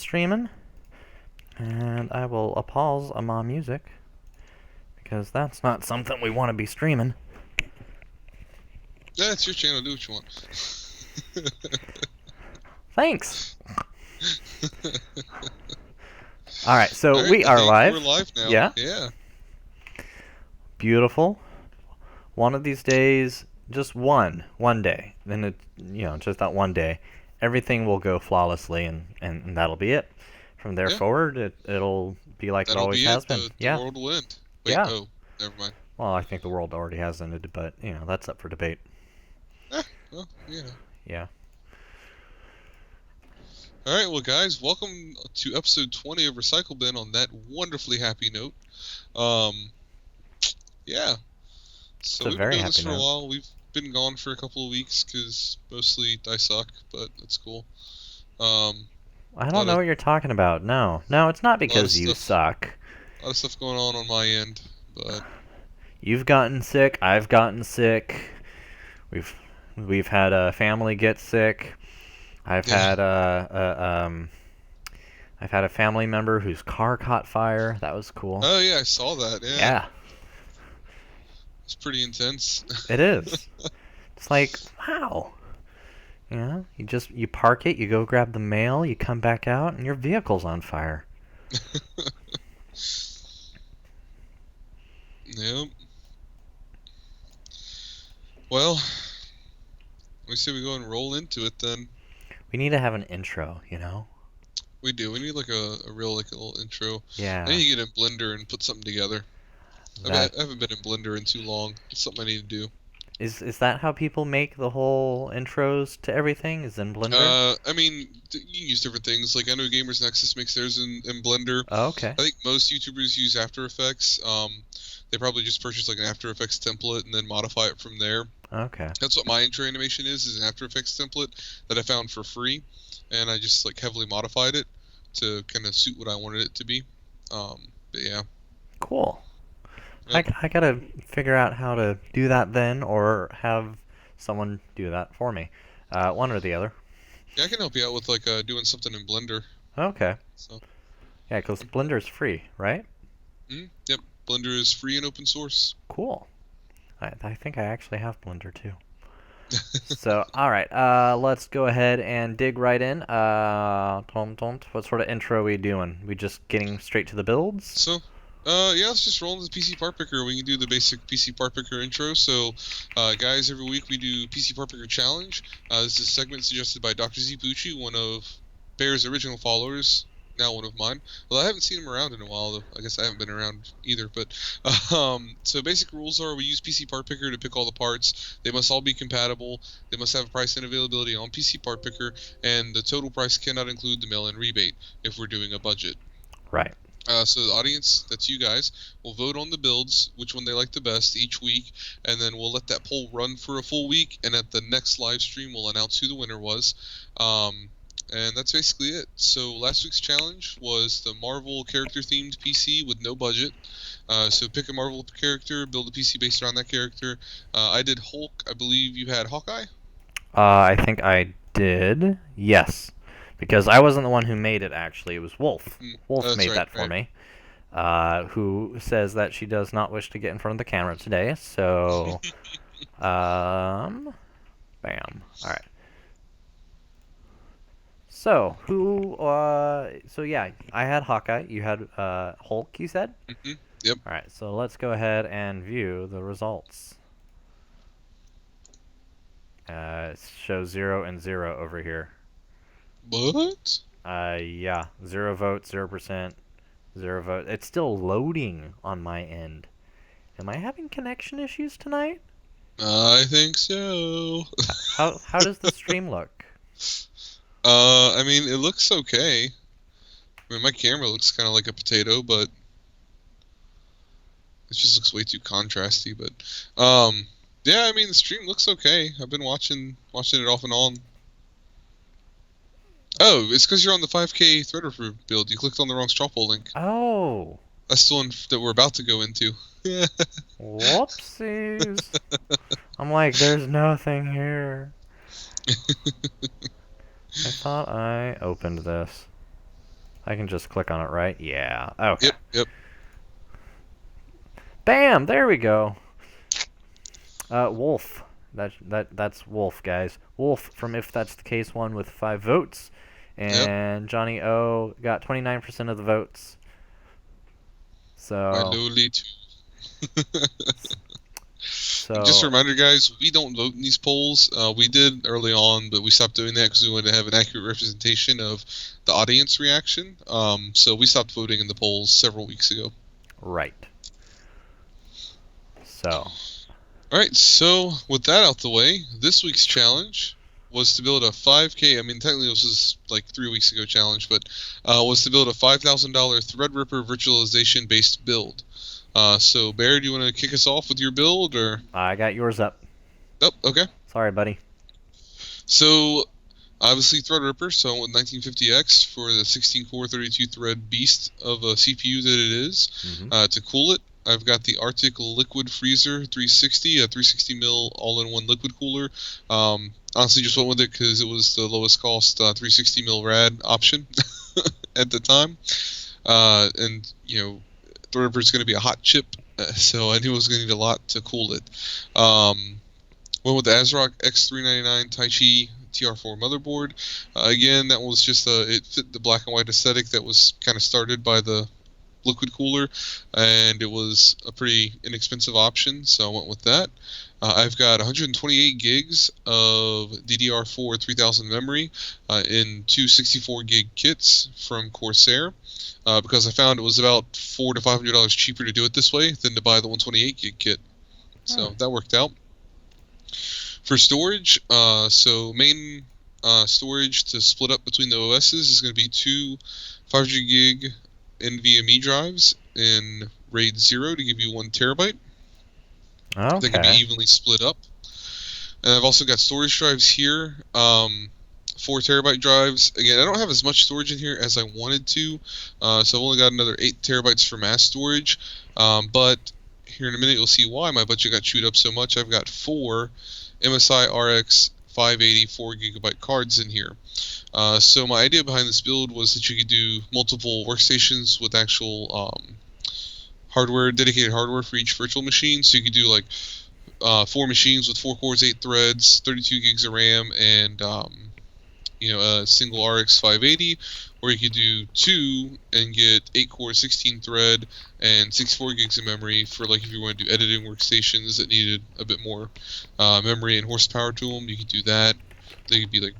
streaming, and I will pause my music because that's not something we want to be streaming. Yeah, it's your channel. Do what you want. Thanks. All right, so All right, we I are think live. We're live now. Yeah. Yeah. Beautiful. One of these days, just one day, then it, just that one day, everything will go flawlessly, and that'll be it. From there forward, it'll be like That'll it always be has it. been. The world will end. Wait, Yeah. Oh, never mind. Well, I think the world already has ended, but that's up for debate. Well, Yeah. All right, well, guys, welcome to episode 20 of RecycleBin on that wonderfully happy note. Yeah. So we've been doing this for a while. We've been gone for a couple of weeks because mostly I suck, but that's cool. I don't know what you're talking about. No, it's not because you suck. A lot of stuff going on my end, but you've gotten sick. I've gotten sick. We've had a family get sick. I've had a family member whose car caught fire. That was cool. Oh yeah, I saw that. Yeah. It's pretty intense. It is. It's like, wow. You park it, you go grab the mail, you come back out, and your vehicle's on fire. Yep. Well, we say we go and roll into it then. We need to have an intro, We do. We need like a real a little intro. Yeah. I need to get in Blender and put something together. I haven't been in Blender in too long. It's something I need to do. Is that how people make the whole intros to everything? Is in Blender? I mean, you can use different things. Like I know Gamers Nexus makes theirs in Blender. Oh, okay. I think most YouTubers use After Effects. They probably just purchase like an After Effects template and then modify it from there. Okay. That's what my intro animation is an After Effects template that I found for free, and I just like heavily modified it to kind of suit what I wanted it to be. But yeah. Cool. Yep. I gotta figure out how to do that then, or have someone do that for me. One or the other. Yeah, I can help you out with like doing something in Blender. Okay. So. Yeah, because Blender's free, right? Yep. Blender is free and open source. Cool. I think I actually have Blender too. So, all right, let's go ahead and dig right in. What sort of intro are we doing? We just getting straight to the builds? So, yeah, let's just roll into the PC Part Picker. We can do the basic PC Part Picker intro. So, guys, every week we do PC Part Picker Challenge. This is a segment suggested by Dr. Z Pucci, one of Bear's original followers. Now one of mine. Well, I haven't seen him around in a while, though. I guess I haven't been around either. But so basic rules are: we use PC Part Picker to pick all the parts. They must all be compatible. They must have a price and availability on PC Part Picker, and the total price cannot include the mail-in rebate if we're doing a budget. Right. So the audience, that's you guys, will vote on the builds, which one they like the best each week, and then we'll let that poll run for a full week. And at the next live stream, we'll announce who the winner was. And that's basically it. So last week's challenge was the Marvel character-themed PC with no budget. So pick a Marvel character, build a PC based around that character. I did Hulk. I believe you had Hawkeye? I think I did. Yes. Because I wasn't the one who made it, actually. It was Wolf. Wolf made that for me. Who says that she does not wish to get in front of the camera today. So, bam. All right. So, so yeah, I had Hawkeye, you had Hulk, you said? Mm-hmm. Yep. Alright, so let's go ahead and view the results. It shows 0 and 0 over here. What? Yeah, 0 votes, 0%, 0 votes. It's still loading on my end. Am I having connection issues tonight? I think so. How does the stream look? I mean, it looks okay. I mean, my camera looks kind of like a potato, but it just looks way too contrasty. But, yeah, I mean, the stream looks okay. I've been watching it off and on. Oh, it's because you're on the 5K Threadripper build. You clicked on the wrong straw poll link. Oh. That's the one that we're about to go into. Whoopsies. I'm like, there's nothing here. I thought I opened this. I can just click on it, right? Yeah. Okay. Yep. Bam! There we go. Wolf. That's Wolf, guys. Wolf from If That's the Case won with 5 votes, Yep. and Johnnie O got 29% of the votes. My So. lowly two. So. Just a reminder, guys, we don't vote in these polls. We did early on, but we stopped doing that because we wanted to have an accurate representation of the audience reaction. So we stopped voting in the polls several weeks ago. Right. So. All right, so with that out the way, this week's challenge was to build a 5K. I mean, technically this was like 3 weeks ago challenge, but was to build a $5,000 Threadripper virtualization based build. So Bear, do you want to kick us off with your build, or? I got yours up. Oh, okay. Sorry, buddy. So obviously Threadripper, so I went with 1950X for the 16-core, 32-thread beast of a CPU that it is. Mm-hmm. To cool it, I've got the Arctic Liquid Freezer 360, a 360 mil all-in-one liquid cooler. Honestly, just went with it because it was the lowest cost 360 mil rad option at the time. And you know, Threadripper is going to be a hot chip, so I knew it was going to need a lot to cool it. Went with the ASRock X399 Taichi TR4 motherboard. Again, that was just it fit the black and white aesthetic that was kind of started by the liquid cooler, and it was a pretty inexpensive option, so I went with that. I've got 128 gigs of DDR4 3000 memory in two 64 gig kits from Corsair, because I found it was about $400 to $500 cheaper to do it this way than to buy the 128 gig kit. So that worked out. For storage, so main storage to split up between the OSs is going to be two 500 gig NVMe drives in RAID 0 to give you 1 terabyte. Okay. That can be evenly split up. And I've also got storage drives here, 4 terabyte drives. Again, I don't have as much storage in here as I wanted to, so I've only got another 8 terabytes for mass storage. But here in a minute, you'll see why my budget got chewed up so much. I've got 4 MSI RX 580 4GB cards in here. So my idea behind this build was that you could do multiple workstations with actual hardware, dedicated hardware for each virtual machine. So you could do like 4 machines with 4 cores, 8 threads, 32 gigs of RAM, and a single RX 580, or you could do 2 and get 8 core, 16 thread, and 64 gigs of memory for like if you want to do editing workstations that needed a bit more memory and horsepower to them. You could do that. They could be like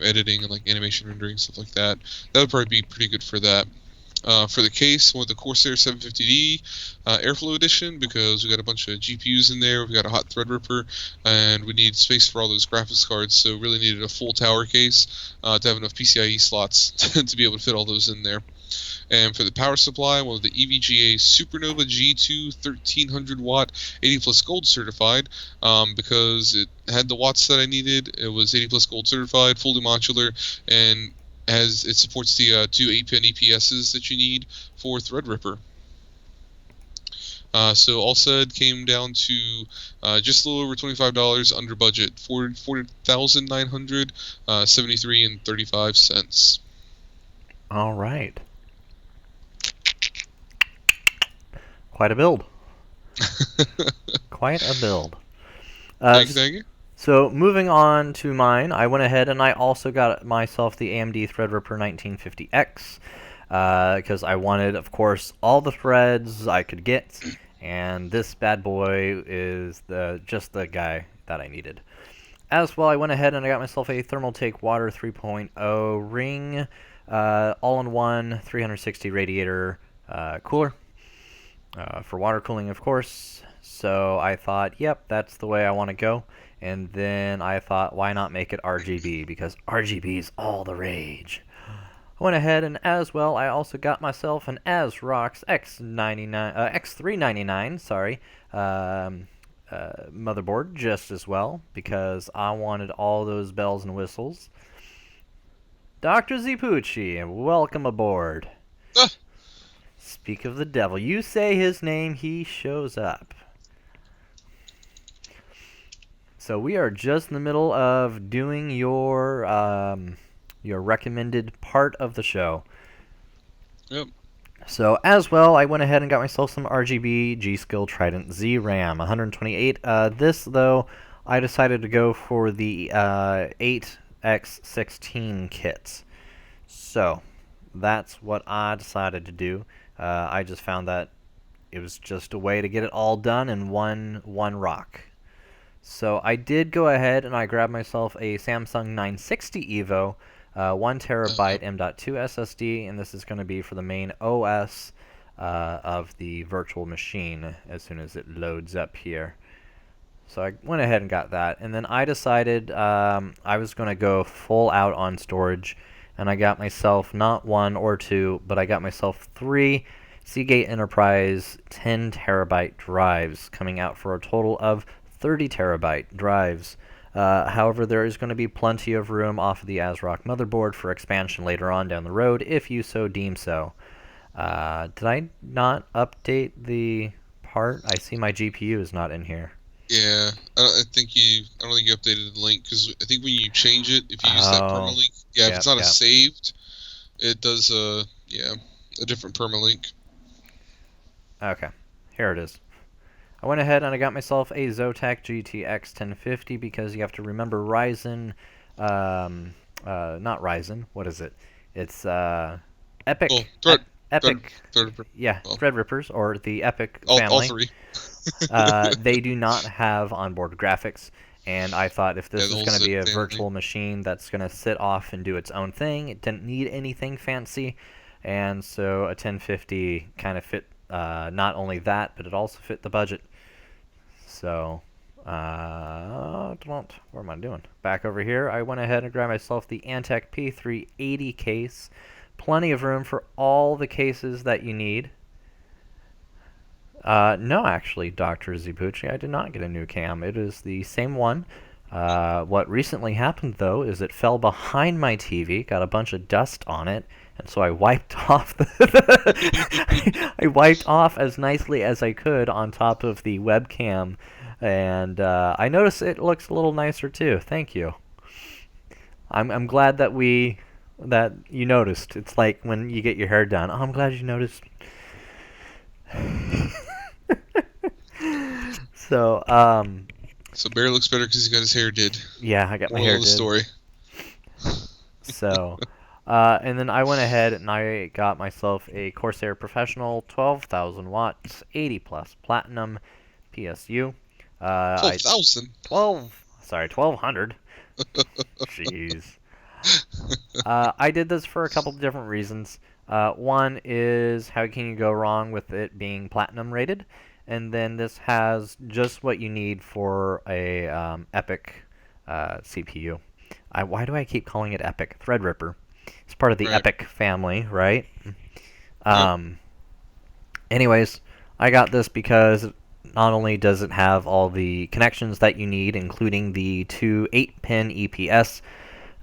editing and like animation rendering, stuff like that. That would probably be pretty good for that. For the case, I went with the Corsair 750D Airflow Edition because we got a bunch of GPUs in there. We've got a hot Threadripper, and we need space for all those graphics cards. So really needed a full tower case to have enough PCIe slots to be able to fit all those in there. And for the power supply, I went with the EVGA Supernova G2 1300 watt 80 plus gold certified because it had the watts that I needed. It was 80 plus gold certified, fully modular, and as it supports the 2 8-pin EPSs that you need for Threadripper. So all said, came down to just a little over $25 under budget, $40,973.35. All right. Quite a build. Quite a build. Thank you. So moving on to mine, I went ahead and I also got myself the AMD Threadripper 1950X because I wanted, of course, all the threads I could get, and this bad boy is just the guy that I needed. As well, I went ahead and I got myself a Thermaltake Water 3.0 ring, all-in-one 360 radiator cooler for water cooling, of course. So I thought, yep, that's the way I want to go. And then I thought, why not make it RGB? Because RGB is all the rage. I went ahead and as well, I also got myself an ASRock's X399, motherboard just as well, because I wanted all those bells and whistles. Dr. Zipucci, welcome aboard. Speak of the devil. You say his name, he shows up. So we are just in the middle of doing your recommended part of the show. Yep. So as well, I went ahead and got myself some RGB G-Skill Trident Z RAM 128. This though, I decided to go for the 8x16 kits. So that's what I decided to do. I just found that it was just a way to get it all done in one rock. So I did go ahead and I grabbed myself a Samsung 960 EVO, 1 terabyte M.2 SSD, and this is going to be for the main OS of the virtual machine as soon as it loads up here. So I went ahead and got that, and then I decided I was going to go full out on storage, and I got myself not 1 or 2, but I got myself 3 Seagate Enterprise 10 terabyte drives, coming out for a total of 30 terabyte drives. However, there is going to be plenty of room off of the ASRock motherboard for expansion later on down the road, if you so deem so. Did I not update the part? I see my GPU is not in here. Yeah, I don't think you updated the link, because I think when you change it, if you use that permalink, if it's not a saved, it does a different permalink. Okay, here it is. I went ahead and I got myself a Zotac GTX 1050 because you have to remember Ryzen, not Ryzen, what is it? It's Epic. Oh, Epic. Threadrippers, or the Epic family. All three. They do not have onboard graphics, and I thought if this is going to be a virtual machine that's going to sit off and do its own thing, it didn't need anything fancy, and so a 1050 kind of fit. Not only that, but it also fit the budget. So, what am I doing? Back over here, I went ahead and grabbed myself the Antec P380 case. Plenty of room for all the cases that you need. No, actually, Dr. Zipucci, I did not get a new cam. It is the same one. What recently happened, though, is it fell behind my TV, got a bunch of dust on it, and so I wiped off I wiped off as nicely as I could on top of the webcam, and I noticed it looks a little nicer too. Thank you. I'm glad that you noticed. It's like when you get your hair done. Oh, I'm glad you noticed. So Barry looks better because he got his hair did. Yeah, I got my hair did. Story. So, and then I went ahead and I got myself a Corsair Professional 12,000 watts, 80 plus platinum PSU. 12,000? 1,200. Jeez. I did this for a couple of different reasons. One is, how can you go wrong with it being platinum rated? And then this has just what you need for a Epic CPU. Why do I keep calling it Epic? Threadripper. It's part of the Epic family, right? Anyways, I got this because not only does it have all the connections that you need, including the two 8-pin EPS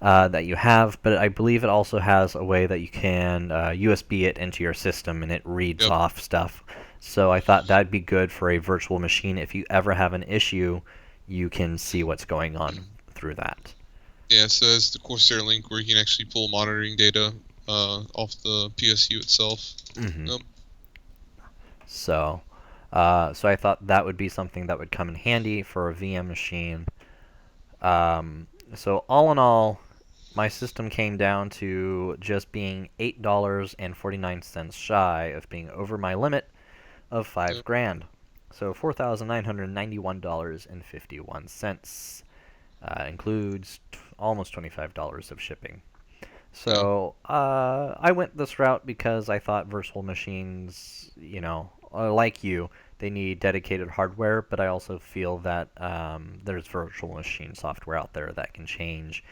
that you have, but I believe it also has a way that you can USB it into your system and it reads off stuff. So I thought that'd be good for a virtual machine. If you ever have an issue, you can see what's going on through that. Yeah, so that's the Corsair link where you can actually pull monitoring data off the PSU itself. Mm-hmm. Yep. So I thought that would be something that would come in handy for a VM machine. So all in all, my system came down to just being $8.49 shy of being over my limit of $5,000. So $4,991.51 includes almost $25 of shipping. So I went this route because I thought virtual machines, like you, they need dedicated hardware, but I also feel that there's virtual machine software out there that can change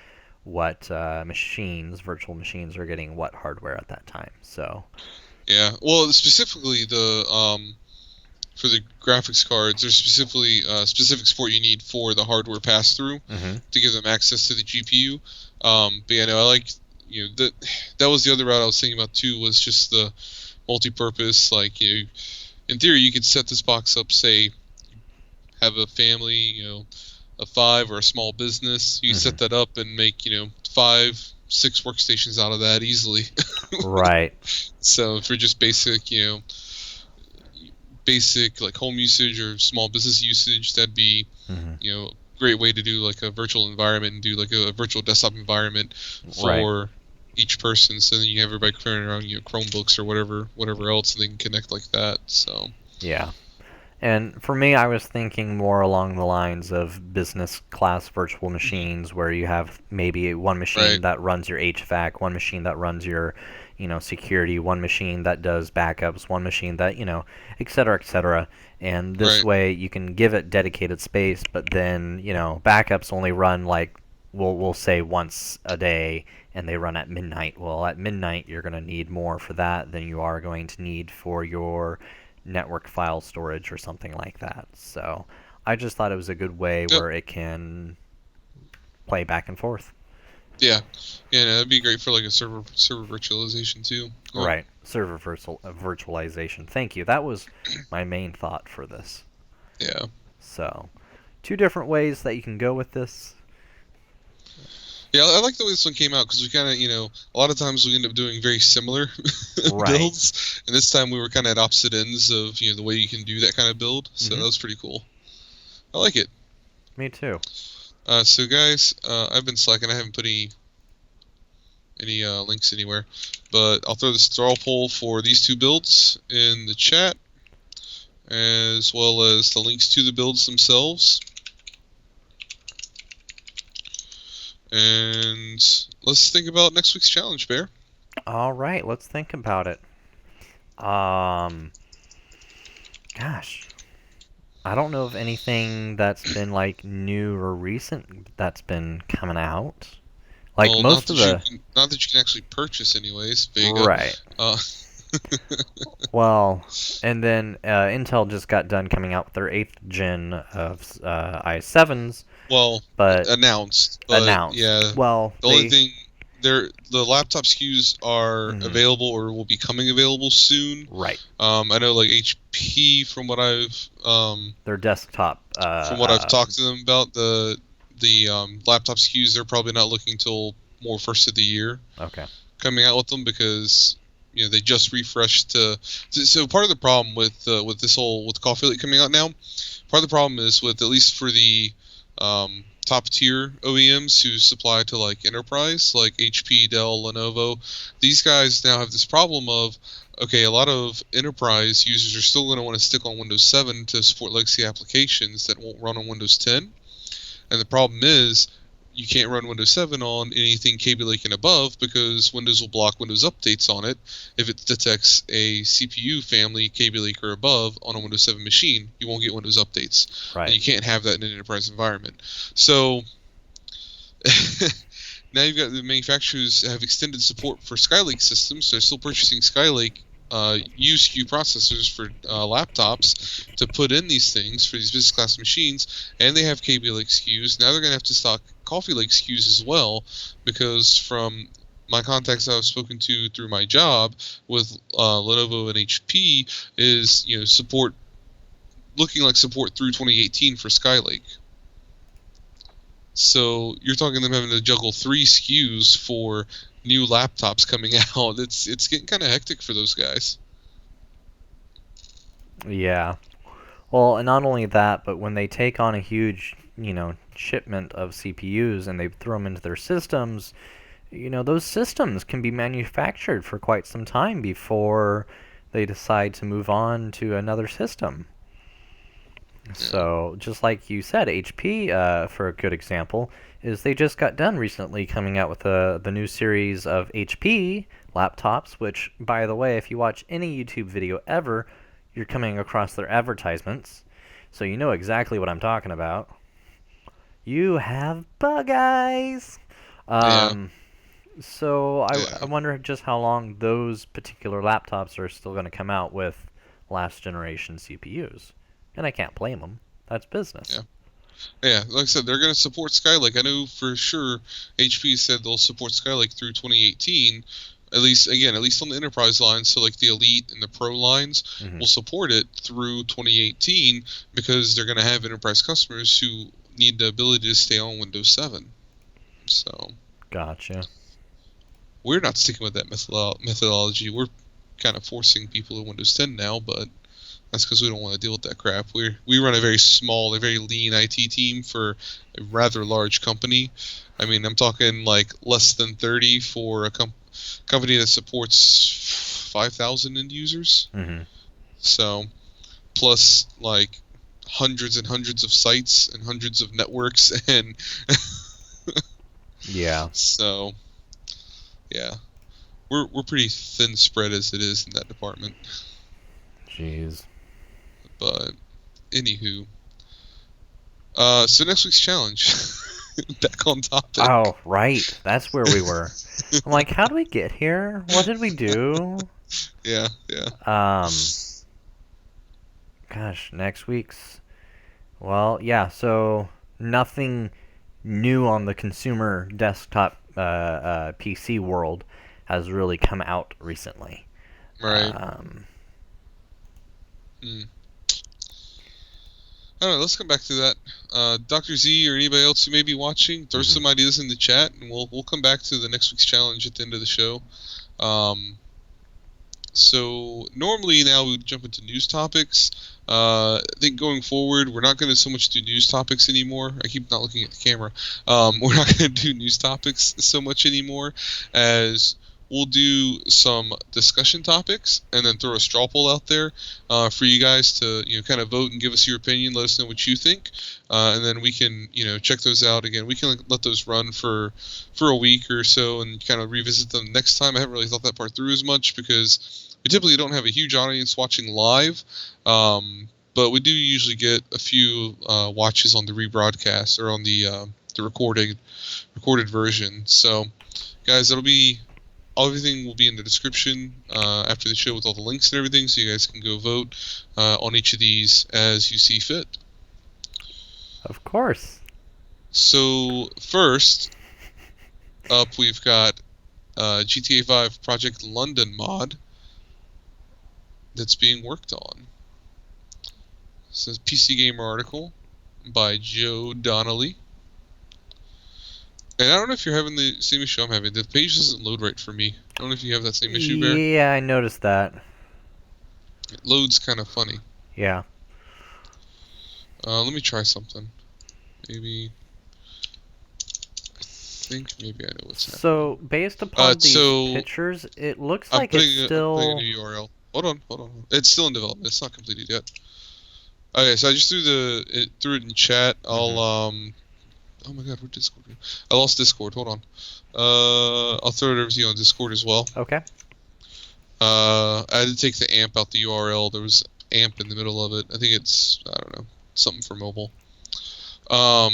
what virtual machines are getting what hardware at that time. So yeah, well, specifically for the graphics cards, there's specific support you need for the hardware pass-through to give them access to the GPU. But yeah, no, I like that was the other route I was thinking about too, was just the multi-purpose. Like, in theory, you could set this box up, say, have a family, of 5 or a small business. You set that up and make 5 6 workstations out of that easily. Right. So for just basic, basic like home usage or small business usage, that'd be, great way to do like a virtual environment and do like a virtual desktop environment for each person. So then you have everybody carrying around Chromebooks or whatever else, and they can connect like that. So yeah. And for me, I was thinking more along the lines of business class virtual machines where you have maybe one machine that runs your HVAC, one machine that runs your, security, one machine that does backups, one machine that, et cetera, et cetera. And this way you can give it dedicated space, but then, backups only run like, we'll say once a day, and they run at midnight. Well, at midnight, you're going to need more for that than you are going to need for your network file storage or something like that. So I just thought it was a good way where it can play back and forth. Yeah, that'd be great for like a server virtualization too. Yep. Right, server virtualization. Thank you. That was my main thought for this. Yeah. So, 2 different ways that you can go with this. Yeah, I like the way this one came out because we kind of, a lot of times we end up doing very similar builds, and this time we were kind of at opposite ends of, the way you can do that kind of build. So that was pretty cool. I like it. Me too. So guys, I've been slacking. I haven't put any links anywhere, but I'll throw the straw poll for these 2 builds in the chat, as well as the links to the builds themselves. And let's think about next week's challenge, Bear. All right, let's think about it. Gosh, I don't know of anything that's been like new or recent that's been coming out. Like most of the not that you can actually purchase, anyways. VEGA. Right. Well, and then Intel just got done coming out with their 8th gen of i7s. Well, but announced. Yeah. Well, the only thing, the laptop SKUs are available or will be coming available soon. Right. I know like HP, from what I've their desktop. From what I've talked to them about, the laptop SKUs, they're probably not looking till more first of the year. Okay. Coming out with them because they just refreshed. So part of the problem with this whole with Coffee Lake coming out now, part of the problem is with, at least for the top tier OEMs who supply to like enterprise, like HP, Dell, Lenovo, these guys now have this problem of, okay, a lot of enterprise users are still going to want to stick on Windows 7 to support legacy applications that won't run on Windows 10. And the problem is, you can't run Windows 7 on anything Kaby Lake and above because Windows will block Windows updates on it if it detects a CPU family Kaby Lake or above on a Windows 7 machine. You won't get Windows updates. Right. And you can't have that in an enterprise environment. So now you've got the manufacturers have extended support for Skylake systems. They're still purchasing Skylake USQ processors for laptops to put in these things for these business class machines, and they have Kaby Lake SKUs. Now they're going to have to stock Coffee Lake SKUs as well, because from my contacts I've spoken to through my job with Lenovo and HP is support looking like support through 2018 for Skylake. So you're talking them having to juggle 3 SKUs for new laptops coming out. It's getting kind of hectic for those guys. Yeah. Well, and not only that, but when they take on a huge, shipment of CPUs and they throw them into their systems, those systems can be manufactured for quite some time before they decide to move on to another system. Yeah. So, just like you said, HP, for a good example, is they just got done recently coming out with the new series of HP laptops, which, by the way, if you watch any YouTube video ever, you're coming across their advertisements, so you know exactly what I'm talking about. You have bug eyes! So I wonder just how long those particular laptops are still going to come out with last generation CPUs. And I can't blame them. That's business. Yeah, like I said, they're going to support Skylake. I know for sure HP said they'll support Skylake through 2018. At least on the enterprise lines, so like the Elite and the Pro lines will support it through 2018 because they're going to have enterprise customers who need the ability to stay on Windows 7. So. Gotcha. we're not sticking with that methodology. We're kind of forcing people in Windows 10 now, but that's because we don't want to deal with that crap. We run a very small, a very lean IT team for a rather large company. I mean, I'm talking like less than 30 for a company that supports 5,000 end users. Mm-hmm. So, plus like hundreds and hundreds of sites and hundreds of networks, and Yeah. so yeah, we're pretty thin spread as it is in that department. Jeez. But anywho, so next week's challenge. Back on topic. Oh, right. That's where we were. I'm like, how do we get here? What did we do? Yeah. Gosh, next week's. Well, yeah. So nothing new on the consumer desktop PC world has really come out recently. Right. I don't know, let's come back to that. Dr. Z or anybody else who may be watching, throw some ideas in the chat, and we'll come back to the next week's challenge at the end of the show. So normally now we would jump into news topics. I think going forward, we're not going to so much do news topics anymore. I keep not looking at the camera. We're not going to do news topics so much anymore, as we'll do some discussion topics and then throw a straw poll out there for you guys to kind of vote and give us your opinion. Let us know what you think, and then we can check those out again. We can let those run for a week or so and kind of revisit them next time. I haven't really thought that part through as much because we typically don't have a huge audience watching live, but we do usually get a few watches on the rebroadcast or on the recorded version. So, guys, everything will be in the description after the show with all the links and everything, so you guys can go vote on each of these as you see fit. Of course. So first up, we've got GTA 5 Project London mod that's being worked on. This is a PC Gamer article by Joe Donnelly. And I don't know if you're having the same issue I'm having. The page doesn't load right for me. I don't know if you have that same issue, Bear. Yeah, I noticed that. It loads kind of funny. Yeah. Let me try something. Maybe I know what's happening. So, based upon the pictures, it looks like it's still... I'm putting a new URL. Hold on. It's still in development. It's not completed yet. Okay, so I just threw it in chat. I'll oh my god, where'd Discord go? I lost Discord. Hold on. I'll throw it over to you on Discord as well. Okay. I had to take the AMP out the URL. There was AMP in the middle of it. I think it's, I don't know, something for mobile. Yeah,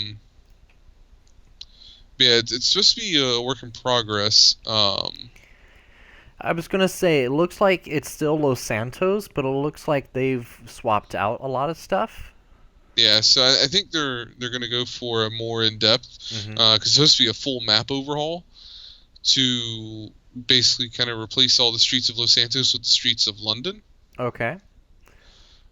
it's supposed to be a work in progress. I was gonna say, it looks like it's still Los Santos, but it looks like they've swapped out a lot of stuff. Yeah, so I think they're gonna go for a more in-depth, because it's supposed to be a full map overhaul to basically kind of replace all the streets of Los Santos with the streets of London. Okay.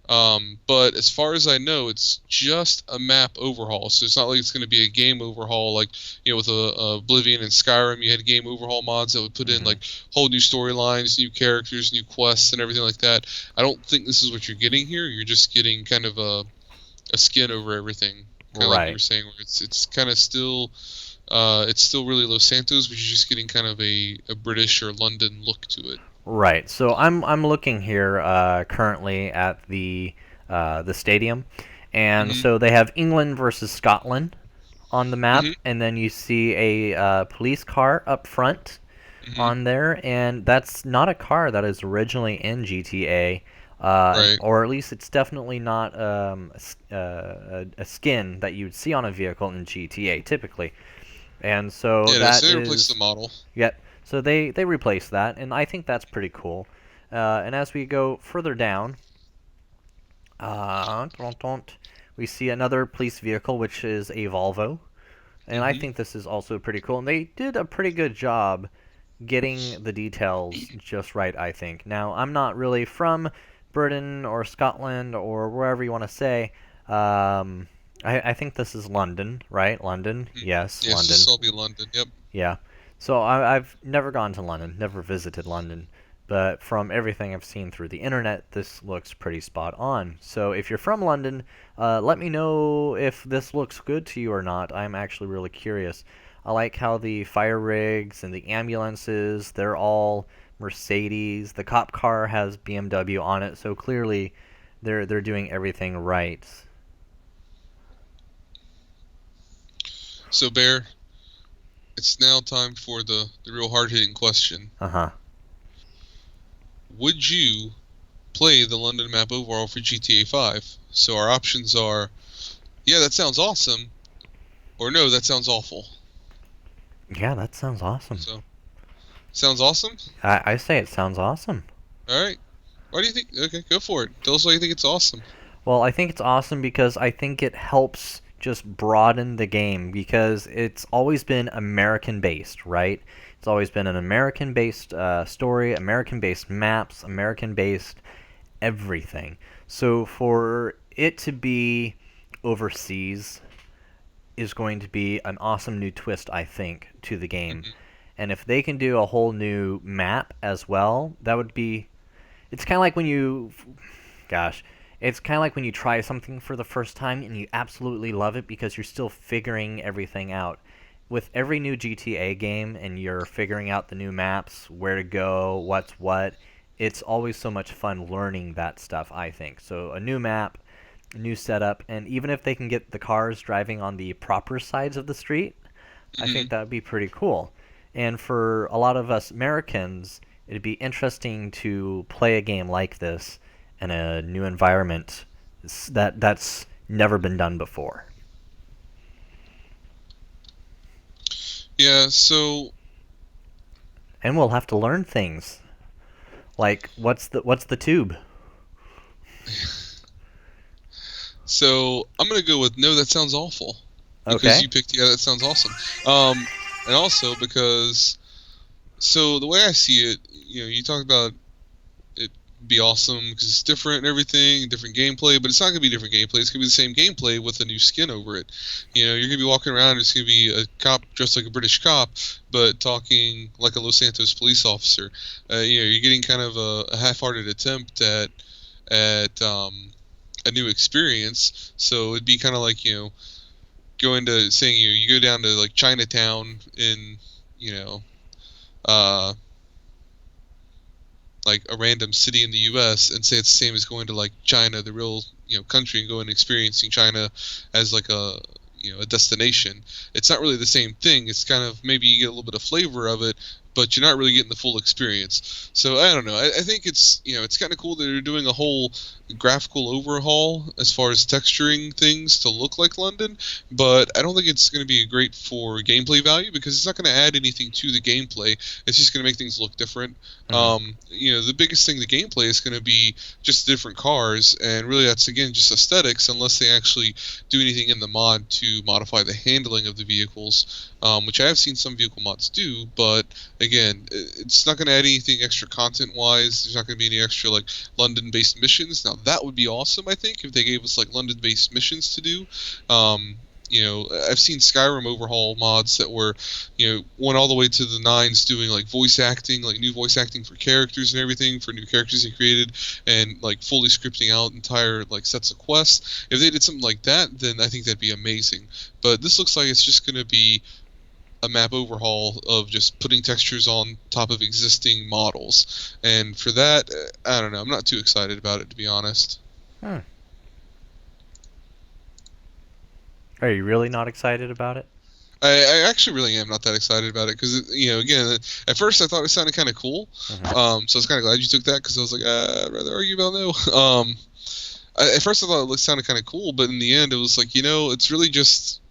But as far as I know, it's just a map overhaul, so it's not like it's going to be a game overhaul like with Oblivion and Skyrim. You had game overhaul mods that would put in like whole new storylines, new characters, new quests, and everything like that. I don't think this is what you're getting here. You're just getting kind of a skin over everything, kind of like you were saying, where it's kind of still it's still really Los Santos, but you're just getting kind of a British or London look to it. Right. So I'm looking here currently at the stadium, and so they have England versus Scotland on the map, and then you see a police car up front on there, and that's not a car that is originally in GTA. Or at least it's definitely not a skin that you'd see on a vehicle in GTA typically. And so they replaced the model. Yeah, so they replaced that, and I think that's pretty cool. And as we go further down, we see another police vehicle, which is a Volvo, and I think this is also pretty cool. And they did a pretty good job getting the details just right, I think. Now, I'm not really from Britain or Scotland or wherever you want to say. I think this is London, right? London? Yes, London. Yes, this will be London, yep. Yeah. So I've never gone to London, never visited London, but from everything I've seen through the internet, this looks pretty spot on. So if you're from London, let me know if this looks good to you or not. I'm actually really curious. I like how the fire rigs and the ambulances, they're all Mercedes. The cop car has BMW on it, so clearly they're doing everything right. So, Bear, it's now time for the real hard-hitting question. Uh-huh. Would you play the London map overall for GTA 5? So our options are, yeah, that sounds awesome, or no, that sounds awful. Yeah, that sounds awesome. So, sounds awesome? I say it sounds awesome. All right. Why do you think? Okay, go for it. Tell us why you think it's awesome. Well, I think it's awesome because I think it helps just broaden the game because it's always been American based, right? It's always been an American based story, American based maps, American based everything. So for it to be overseas is going to be an awesome new twist, I think, to the game. Hmm. And if they can do a whole new map as well, that would be. It's kind of like when you. Gosh. It's kind of like when you try something for the first time and you absolutely love it because you're still figuring everything out. With every new GTA game and you're figuring out the new maps, where to go, what's what, it's always so much fun learning that stuff, I think. So a new map, a new setup, and even if they can get the cars driving on the proper sides of the street, I Hmm. think that would be pretty cool. And for a lot of us Americans, it'd be interesting to play a game like this in a new environment that's never been done before. Yeah. So, And we'll have to learn things like what's the tube? I'm gonna go with no. That sounds awful. Because Okay. you picked, yeah, that sounds awesome. And also because, so the way I see it, you talk about it be awesome because it's different and everything, different gameplay, but it's not gonna be different gameplay. It's gonna be the same gameplay with a new skin over it. You're gonna be walking around. It's gonna be a cop dressed like a British cop, but talking like a Los Santos police officer. You're getting kind of a half-hearted attempt at a new experience. So it'd be kind of like going to saying you go down to like Chinatown in you know uh like a random city in the U.S. and say it's the same as going to like China, the real country, and going and experiencing China as like a destination. It's not really the same thing. It's kind of maybe you get a little bit of flavor of it, but you're not really getting the full experience. So I don't know. I think it's kind of cool that they're doing a whole graphical overhaul as far as texturing things to look like London, but I don't think it's going to be great for gameplay value because it's not going to add anything to the gameplay. It's just going to make things look different. Hmm. The biggest thing, the gameplay, is going to be just different cars, and really that's again just aesthetics, unless they actually do anything in the mod to modify the handling of the vehicles, which I have seen some vehicle mods do. But again, it's not going to add anything extra content-wise. There's not going to be any extra like London-based missions. Now that would be awesome, I think, if they gave us like London-based missions to do. I've seen Skyrim overhaul mods that were, went all the way to the nines, doing like voice acting, like new voice acting for characters and everything for new characters they created, and like fully scripting out entire like sets of quests. If they did something like that, then I think that'd be amazing. But this looks like it's just going to be a map overhaul of just putting textures on top of existing models, and for that, I don't know. I'm not too excited about it, to be honest. Hmm. Are you really not excited about it? I actually really am not that excited about it because again, at first I thought it sounded kind of cool, Hmm. so I was kind of glad you took that because I was like, I'd rather argue about no. At first I thought it sounded kind of cool, but in the end it was like, it's really just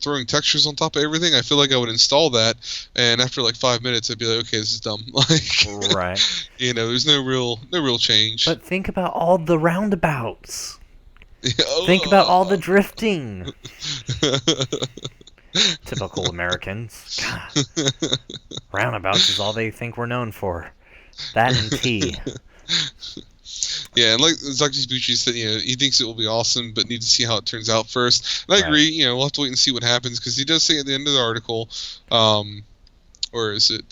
throwing textures on top of everything. I feel like I would install that, and after like 5 minutes I'd be like, okay, this is dumb. Like, Right. there's no real change. But think about all the roundabouts. Think about all the Oh. drifting. Typical Americans. God, roundabouts is all they think we're known for. That and tea. Yeah, and like Dr. Bucci said, he thinks it will be awesome, but need to see how it turns out first. And I Right. agree. We'll have to wait and see what happens because he does say at the end of the article, or is it?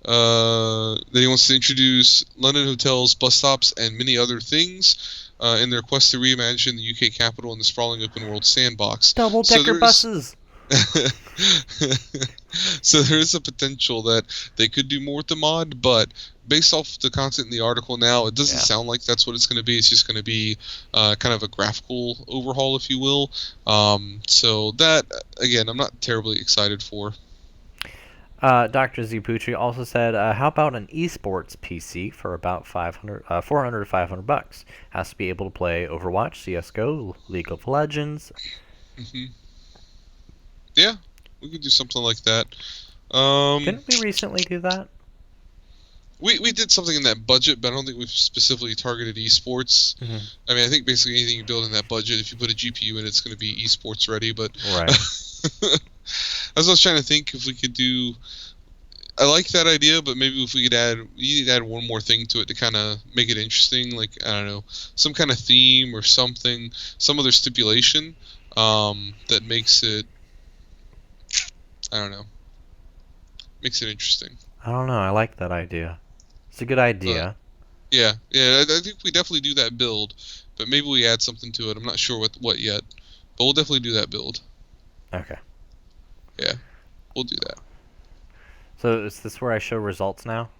That he wants to introduce London hotels, bus stops, and many other things in their quest to reimagine the UK capital in the sprawling open world sandbox. Double-decker buses. So there is a potential that they could do more with the mod, but based off the content in the article now, it doesn't sound like that's what it's going to be. It's just going to be kind of a graphical overhaul, if you will. So that, again, I'm not terribly excited for. Dr. Zipucci also said, how about an esports PC for about 400 to $500? Has to be able to play Overwatch, CSGO, League of Legends. Yeah, we could do something like that. Didn't we recently do that? We did something in that budget, but I don't think we've specifically targeted esports. I mean, I think basically anything you build in that budget, if you put a GPU in, it's going to be esports ready. But right. I was trying to think if we could do. I like that idea, but maybe if we could add one more thing to it to kind of make it interesting, like, I don't know, some kind of theme or something, some other stipulation that makes it, I don't know, makes it interesting. I don't know. I like that idea. It's a good idea. Yeah, I think we definitely do that build, but maybe we add something to it. I'm not sure what yet, but we'll definitely do that build. Okay. Yeah, we'll do that. So is this where I show results now?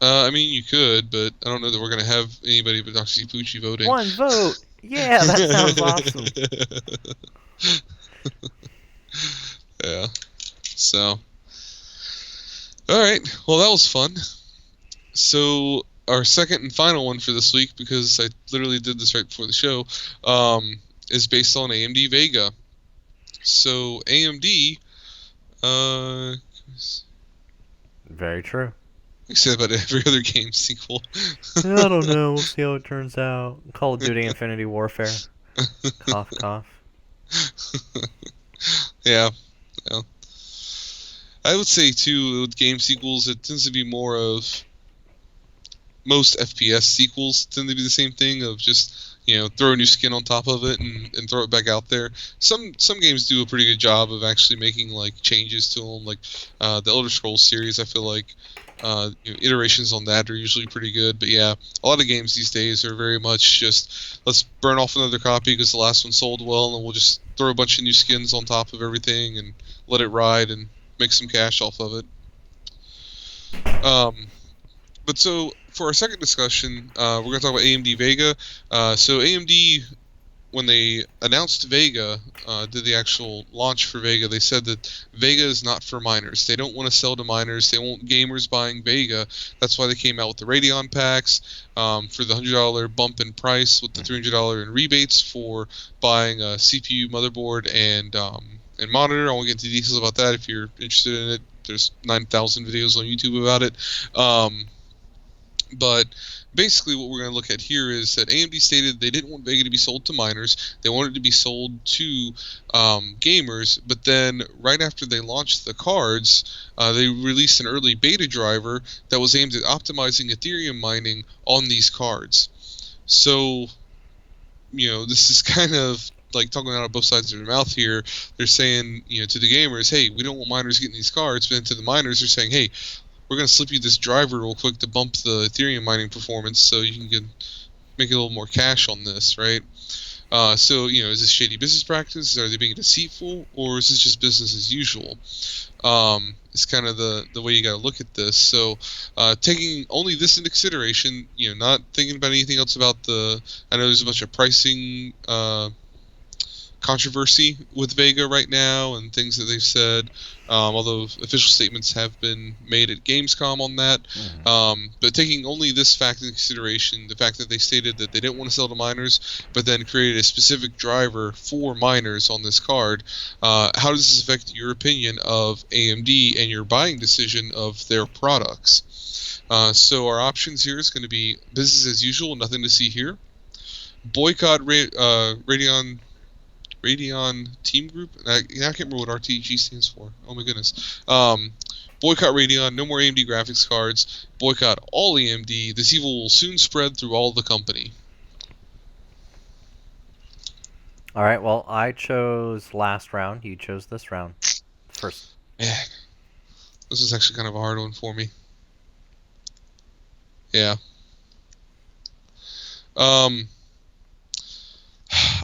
I mean, you could, but I don't know that we're going to have anybody but Dr. Zipucci voting. 1 vote! Yeah, that sounds awesome. Yeah. So. Alright, well, that was fun. So, our second and final one for this week, because I literally did this right before the show, is based on AMD VEGA. So, AMD... Very true. We said about every other game sequel. I don't know. We'll see how it turns out. Call of Duty Infinity Warfare. Cough, cough. Yeah. I would say, too, with game sequels, it tends to be more of... Most FPS sequels tend to be the same thing of just, throw a new skin on top of it and throw it back out there. Some games do a pretty good job of actually making, like, changes to them. Like, the Elder Scrolls series, I feel like iterations on that are usually pretty good. But yeah, a lot of games these days are very much just, let's burn off another copy because the last one sold well, and then we'll just throw a bunch of new skins on top of everything and let it ride and make some cash off of it. But so, for our second discussion, we're going to talk about AMD VEGA. So AMD, when they announced VEGA, did the actual launch for VEGA, they said that VEGA is not for miners. They don't want to sell to miners. They want gamers buying VEGA. That's why they came out with the Radeon packs for the $100 bump in price with the $300 in rebates for buying a CPU, motherboard, and monitor. I won't get into details about that if you're interested in it. There's 9,000 videos on YouTube about it. But basically what we're going to look at here is that AMD stated they didn't want VEGA to be sold to miners. They wanted it to be sold to gamers, but then right after they launched the cards, they released an early beta driver that was aimed at optimizing Ethereum mining on these cards. So, this is kind of like talking out of both sides of their mouth here. They're saying, to the gamers, hey, we don't want miners getting these cards, but then to the miners, they're saying, hey, we're going to slip you this driver real quick to bump the Ethereum mining performance so you can make a little more cash on this, right? So, is this shady business practice? Are they being deceitful? Or is this just business as usual? It's kind of the way you got to look at this. So, taking only this into consideration, not thinking about anything else about I know there's a bunch of pricing controversy with VEGA right now and things that they've said, although official statements have been made at Gamescom on that. But taking only this fact into consideration, the fact that they stated that they didn't want to sell to miners, but then created a specific driver for miners on this card, how does this affect your opinion of AMD and your buying decision of their products? So our options here is going to be business as usual, nothing to see here. Boycott Radeon Team Group. I can't remember what RTG stands for. Oh my goodness. Boycott Radeon. No more AMD graphics cards. Boycott all AMD. This evil will soon spread through all the company. All right. Well, I chose last round. You chose this round. First. Man. This was actually kind of a hard one for me. Yeah. Um,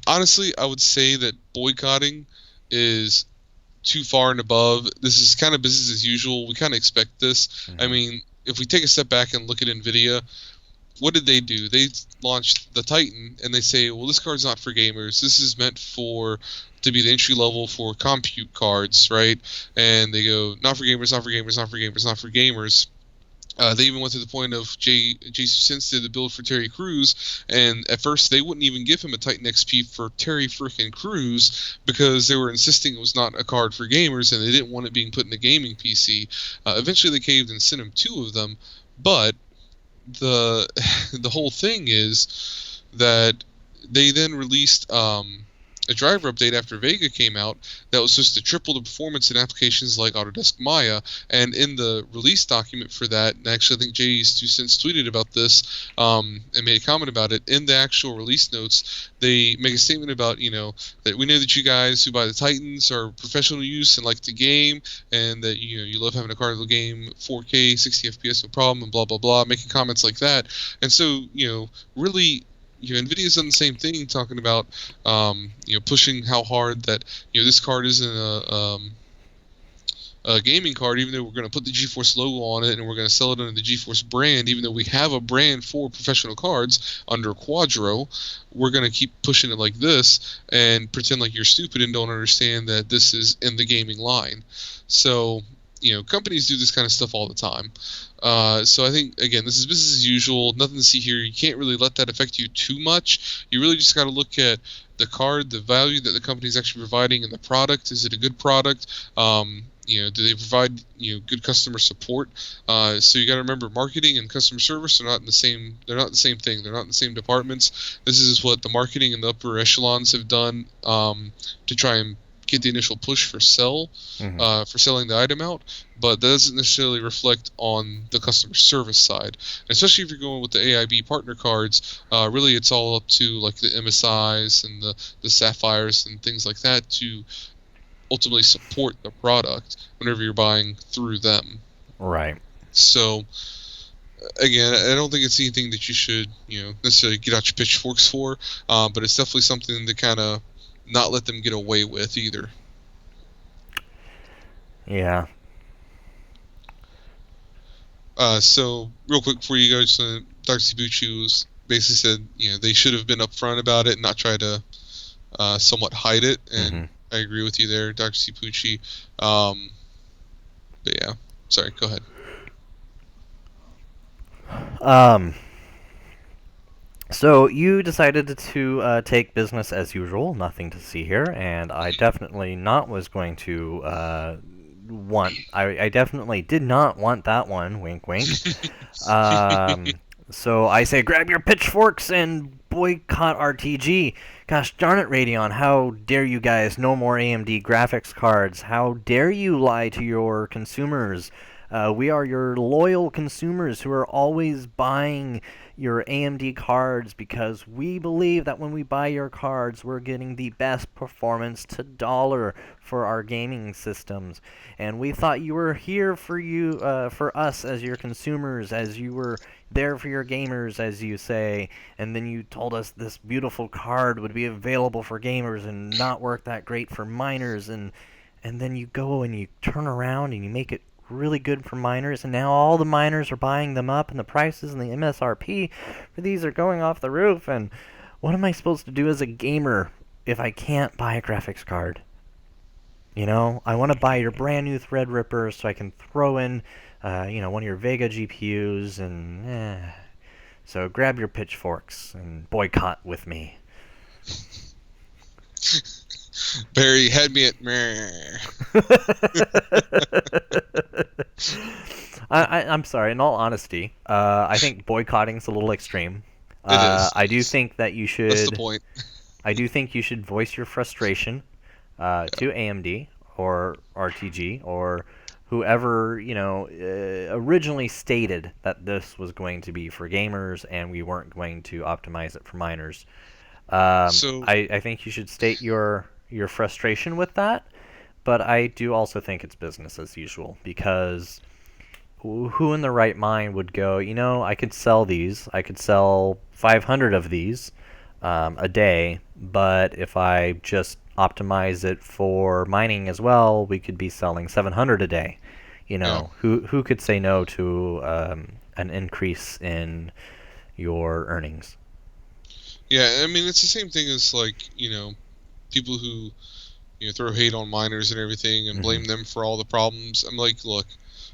Honestly, I would say that boycotting is too far and above. This is kind of business as usual. We kind of expect this. I Mm-hmm. mean, if we take a step back and look at Nvidia, what did they do? They launched the Titan, and they say, well, this card's not for gamers. This is meant for to be the entry level for compute cards, right? And they go, not for gamers, not for gamers, not for gamers, not for gamers. They even went to the point of J.C. Sins did the build for Terry Crews, and at first they wouldn't even give him a Titan XP for Terry frickin' Crews because they were insisting it was not a card for gamers and they didn't want it being put in a gaming PC. Eventually they caved and sent him two of them, but the the whole thing is that they then released a driver update after Vega came out that was just to triple the performance in applications like Autodesk Maya. And in the release document for that, and actually I think Jay's 2 cents tweeted about this and made a comment about it. In the actual release notes, they make a statement about, that we know that you guys who buy the Titans are professional use and like the game, and that you love having a card of the game 4K 60 FPS no problem, and blah blah blah, making comments like that. And so really, Nvidia's done the same thing, talking about pushing how hard that this card isn't a gaming card, even though we're going to put the GeForce logo on it and we're going to sell it under the GeForce brand, even though we have a brand for professional cards under Quadro. We're going to keep pushing it like this and pretend like you're stupid and don't understand that this is in the gaming line. So companies do this kind of stuff all the time. So I think, again, this is business as usual. Nothing to see here. You can't really let that affect you too much. You really just got to look at the card, the value that the company is actually providing, and the product. Is it a good product? Do they provide good customer support? So you got to remember, marketing and customer service are not in the same. They're not the same thing. They're not in the same departments. This is what the marketing and the upper echelons have done to try and get the initial push for for selling the item out, but that doesn't necessarily reflect on the customer service side. And especially if you're going with the AIB partner cards, really it's all up to like the MSIs and the Sapphires and things like that to ultimately support the product whenever you're buying through them. Right. So again, I don't think it's anything that you should necessarily get out your pitchforks for, but it's definitely something to kind of not let them get away with either. Yeah. So real quick before you go, Dr. Cibucci was basically said they should have been upfront about it and not try to somewhat hide it, and I agree with you there, Dr. Cibucci. But yeah, sorry, go ahead. So you decided to take business as usual, nothing to see here, and I definitely not was going to I definitely did not want that one, wink wink. So I say grab your pitchforks and boycott RTG. Gosh darn it, Radeon, how dare you guys, no more AMD graphics cards. How dare you lie to your consumers. We are your loyal consumers who are always buying your AMD cards because we believe that when we buy your cards, we're getting the best performance to dollar for our gaming systems. And we thought you were here for us as your consumers, as you were there for your gamers, as you say. And then you told us this beautiful card would be available for gamers and not work that great for miners. And then you go and you turn around and you make it really good for miners, and now all the miners are buying them up, and the prices and the MSRP for these are going off the roof. And what am I supposed to do as a gamer if I can't buy a graphics card? I want to buy your brand new Threadripper so I can throw in, one of your VEGA GPUs, and so grab your pitchforks and boycott with me. Barry had me at meh. I'm sorry. In all honesty, I think boycotting's a little extreme. It is. I do think that you should. That's the point. I do think you should voice your frustration to AMD or RTG or whoever originally stated that this was going to be for gamers and we weren't going to optimize it for miners. So I think you should state your frustration with that, but I do also think it's business as usual because who in the right mind would go, I could sell these. I could sell 500 of these a day, but if I just optimize it for mining as well, we could be selling 700 a day. Yeah. Who could say no to an increase in your earnings? Yeah, I mean it's the same thing as people who throw hate on miners and everything and Mm-hmm. blame them for all the problems. I'm like, look,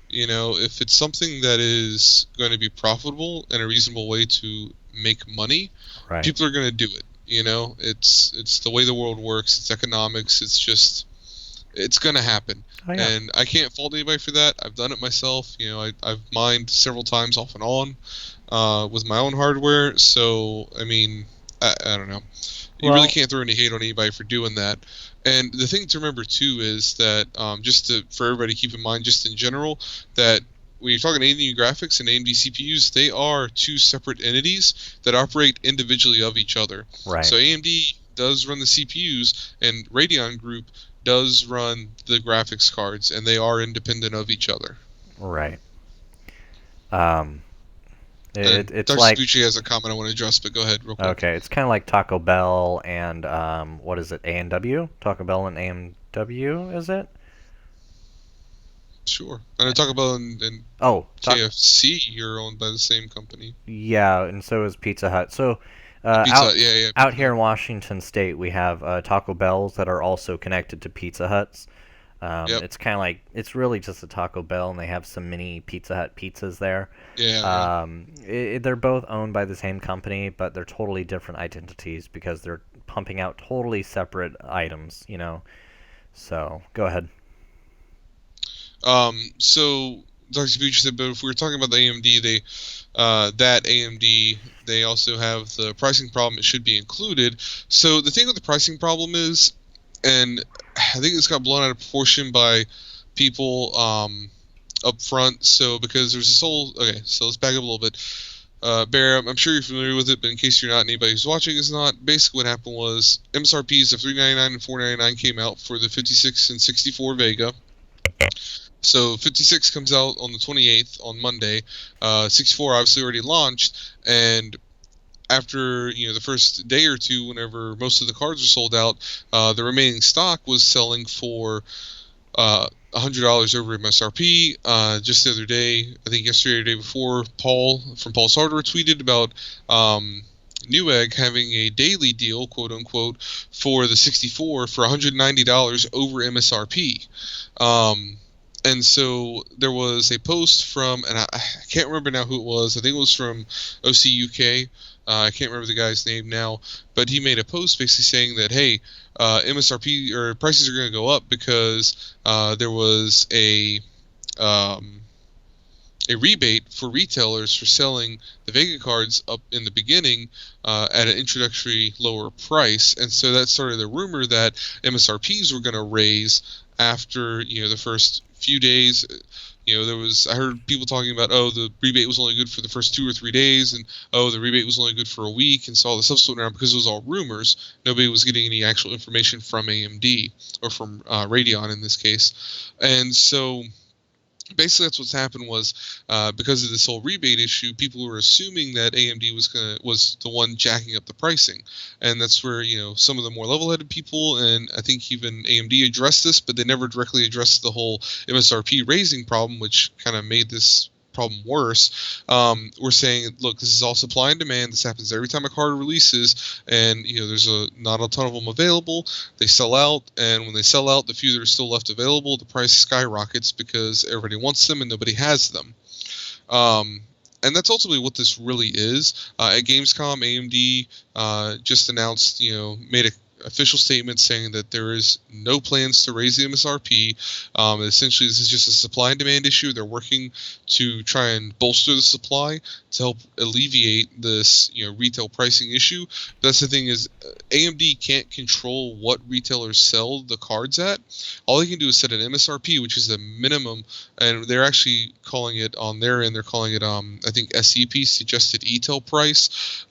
if it's something that is going to be profitable and a reasonable way to make money, Right. people are going to do it. It's the way the world works. It's economics. It's going to happen. Oh yeah. And I can't fault anybody for that. I've done it myself. I've mined several times off and on with my own hardware. So, I mean, I don't know. You really Well. can't throw any hate on anybody for doing that. And the thing to remember too is that for everybody to keep in mind, just in general, that when you're talking AMD graphics and AMD CPUs, they are two separate entities that operate individually of each other. Right. So AMD does run the CPUs, and Radeon Group does run the graphics cards, and they are independent of each other. Right. Um, And it's Dr. like Sabucci has a comment I want to address, but go ahead real quick. okay, it's kind of like Taco Bell and what is it? A&W? Taco Bell and A&W, is it? Sure. And I talk about and Oh, KFC, you're owned by the same company. yeah, and so is Pizza Hut. So Pizza Hut, yeah, out Pizza here Hut. in Washington State, we have Taco Bells that are also connected to Pizza Huts. Yep. It's kind of like it's really just a Taco Bell, and they have some mini Pizza Hut pizzas there. Yeah. They're both owned by the same company, but they're totally different identities because they're pumping out totally separate items. So go ahead. So Dr. Sabucci said, but if we were talking about the AMD, that AMD, they also have the pricing problem. It should be included. So the thing with the pricing problem is, and I think this got blown out of proportion by people up front. So because there's this whole okay, so let's back up a little bit. Bear, I'm sure you're familiar with it, but in case you're not, anybody who's watching is not. Basically, what happened was MSRPs of $399 and $499 came out for the 56 and 64 Vega. So 56 comes out on the 28th on Monday. 64 obviously already launched, and after the first day or two, whenever most of the cards were sold out, the remaining stock was selling for $100 over MSRP. Just the other day, I think yesterday or the day before, Paul from Paul's Hardware tweeted about Newegg having a daily deal, quote unquote, for the 64 for $190 over MSRP. And so there was a post from, and I can't remember now who it was. I think it was from OCUK. I can't remember the guy's name now, but he made a post basically saying that, hey, MSRP or prices are going to go up because there was a rebate for retailers for selling the Vega cards up in the beginning at an introductory lower price, and so that started the rumor that MSRPs were going to raise after the first few days. I heard people talking about, oh, the rebate was only good for the first 2 or 3 days, and oh, the rebate was only good for a week, and so all the stuff went around because it was all rumors. Nobody was getting any actual information from AMD or from Radeon in this case, and so basically that's what's happened was because of this whole rebate issue, people were assuming that AMD was the one jacking up the pricing, and that's where some of the more level-headed people, and I think even AMD addressed this, but they never directly addressed the whole MSRP raising problem, which kind of made this problem worse. We're saying, look, this is all supply and demand. This happens every time a card releases, and there's not a ton of them available. They sell out, and when they sell out, the few that are still left available, the price skyrockets because everybody wants them and nobody has them. And that's ultimately what this really is. At Gamescom, AMD just announced, made a official statement saying that there is no plans to raise the MSRP. Essentially, this is just a supply and demand issue. They're working to try and bolster the supply to help alleviate this, retail pricing issue. But that's the thing is, AMD can't control what retailers sell the cards at. All they can do is set an MSRP, which is the minimum, and they're actually calling it on their end. They're calling it, I think, SEP, suggested retail price.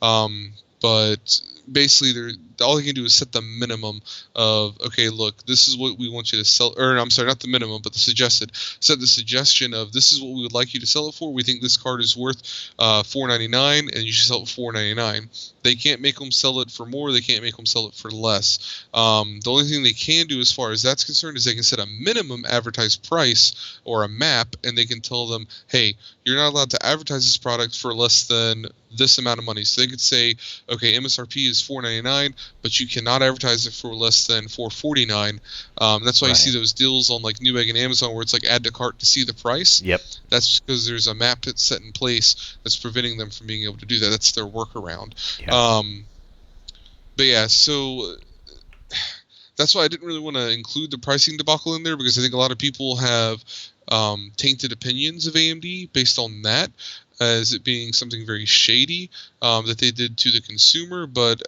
But basically, all they can do is set the minimum of, okay, look, this is what we want you to sell, or I'm sorry, not the minimum, but the suggestion of, this is what we would like you to sell it for. We think this card is worth $4.99, and you should sell it for $4.99. They can't make them sell it for more. They can't make them sell it for less. The only thing they can do as far as that's concerned is they can set a minimum advertised price or a map, and they can tell them, hey, you're not allowed to advertise this product for less than this amount of money. So they could say, okay, MSRP is $4.99, but you cannot advertise it for less than $4.49. That's why you see those deals on like Newegg and Amazon where it's like add to cart to see the price. Yep. That's because there's a map that's set in place that's preventing them from being able to do that. That's their workaround. Yeah. But yeah, so that's why I didn't really want to include the pricing debacle in there, because I think a lot of people have tainted opinions of AMD based on that, as it being something very shady that they did to the consumer. But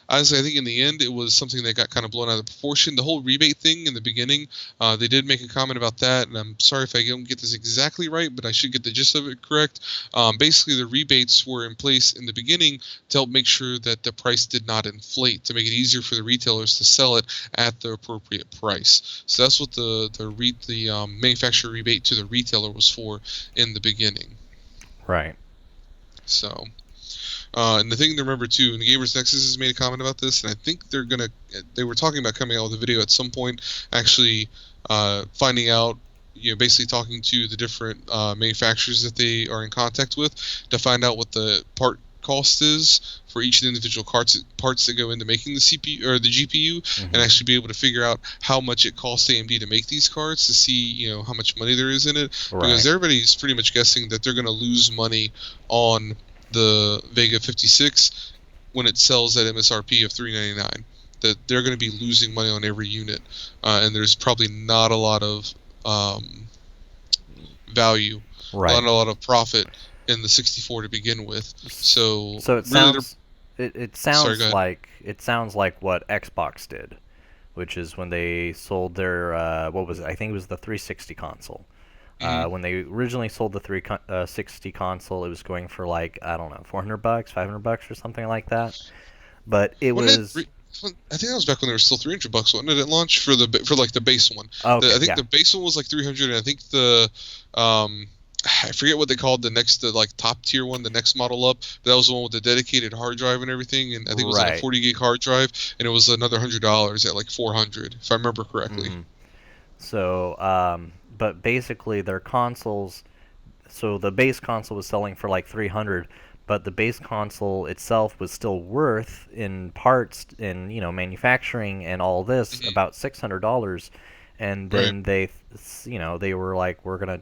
honestly, I think in the end, it was something that got kind of blown out of proportion. The whole rebate thing in the beginning, they did make a comment about that, and I'm sorry if I don't get this exactly right, but I should get the gist of it correct. Basically, the rebates were in place in the beginning to help make sure that the price did not inflate, to make it easier for the retailers to sell it at the appropriate price. So that's what the manufacturer rebate to the retailer was for in the beginning. Right. So, and the thing to remember too, and Gamers Nexus has made a comment about this, and I think they were talking about coming out with a video at some point, actually finding out, basically talking to the different manufacturers that they are in contact with to find out what the part cost is for each of the individual parts that go into making the CPU or the GPU, and actually be able to figure out how much it costs AMD to make these cards, to see how much money there is in it, because everybody's pretty much guessing that they're going to lose money on the VEGA 56 when it sells at MSRP of $399. That they're going to be losing money on every unit, and there's probably not a lot of value, not a lot of profit in the 64 to begin with. So it really sounds it sounds like what Xbox did, which is when they sold their what was it? I think it was the 360 console. When they originally sold the 360 console, it was going for like, I don't know, $400, $500 or something like that. But it was. I think that was back when they were still $300, wasn't it? At launch for like the base one. Okay, I think the base one was like $300, and I think the I forget what they called the like top tier one, the next model up. But that was the one with the dedicated hard drive and everything, and I think it was like a 40 gig hard drive, and it was another $100 at like $400, if I remember correctly. So, but basically their consoles. So the base console was selling for like $300, but the base console itself was still worth, in parts, in manufacturing and all this, about $600, and then they were like, we're gonna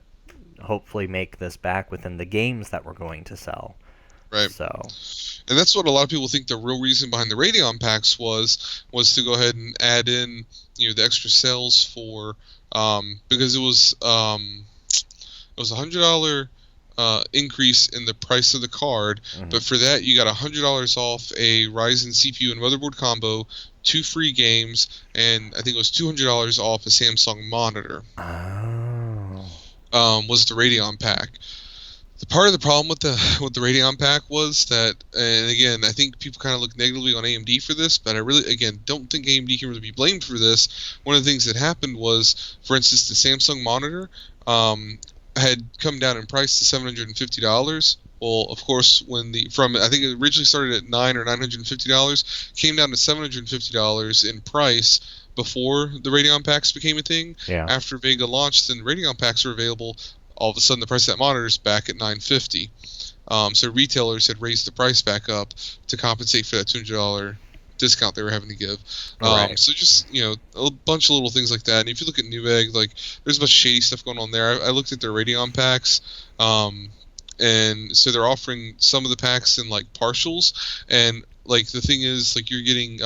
hopefully make this back within the games that we're going to sell. Right. So, and that's what a lot of people think the real reason behind the Radeon packs was to go ahead and add in the extra sales for because it was $100 increase in the price of the card, but for that you got $100 off a Ryzen CPU and motherboard combo, 2 free games, and I think it was $200 off a Samsung monitor. Was the Radeon pack. The part of the problem with the Radeon pack was that, and again, I think people kind of look negatively on AMD for this, but I really, again, don't think AMD can really be blamed for this. One of the things that happened was, for instance, the Samsung monitor had come down in price to $750. Well, of course, I think it originally started at $900 or $950, came down to $750 in price before the Radeon packs became a thing. Yeah. After Vega launched and Radeon packs were available, all of a sudden the price of that monitor is back at $950. So retailers had raised the price back up to compensate for that $200 discount they were having to give. So just a bunch of little things like that. And if you look at Newegg, like there's a bunch of shady stuff going on there. I looked at their Radeon packs, and so they're offering some of the packs in like partials, and like the thing is, like, you're getting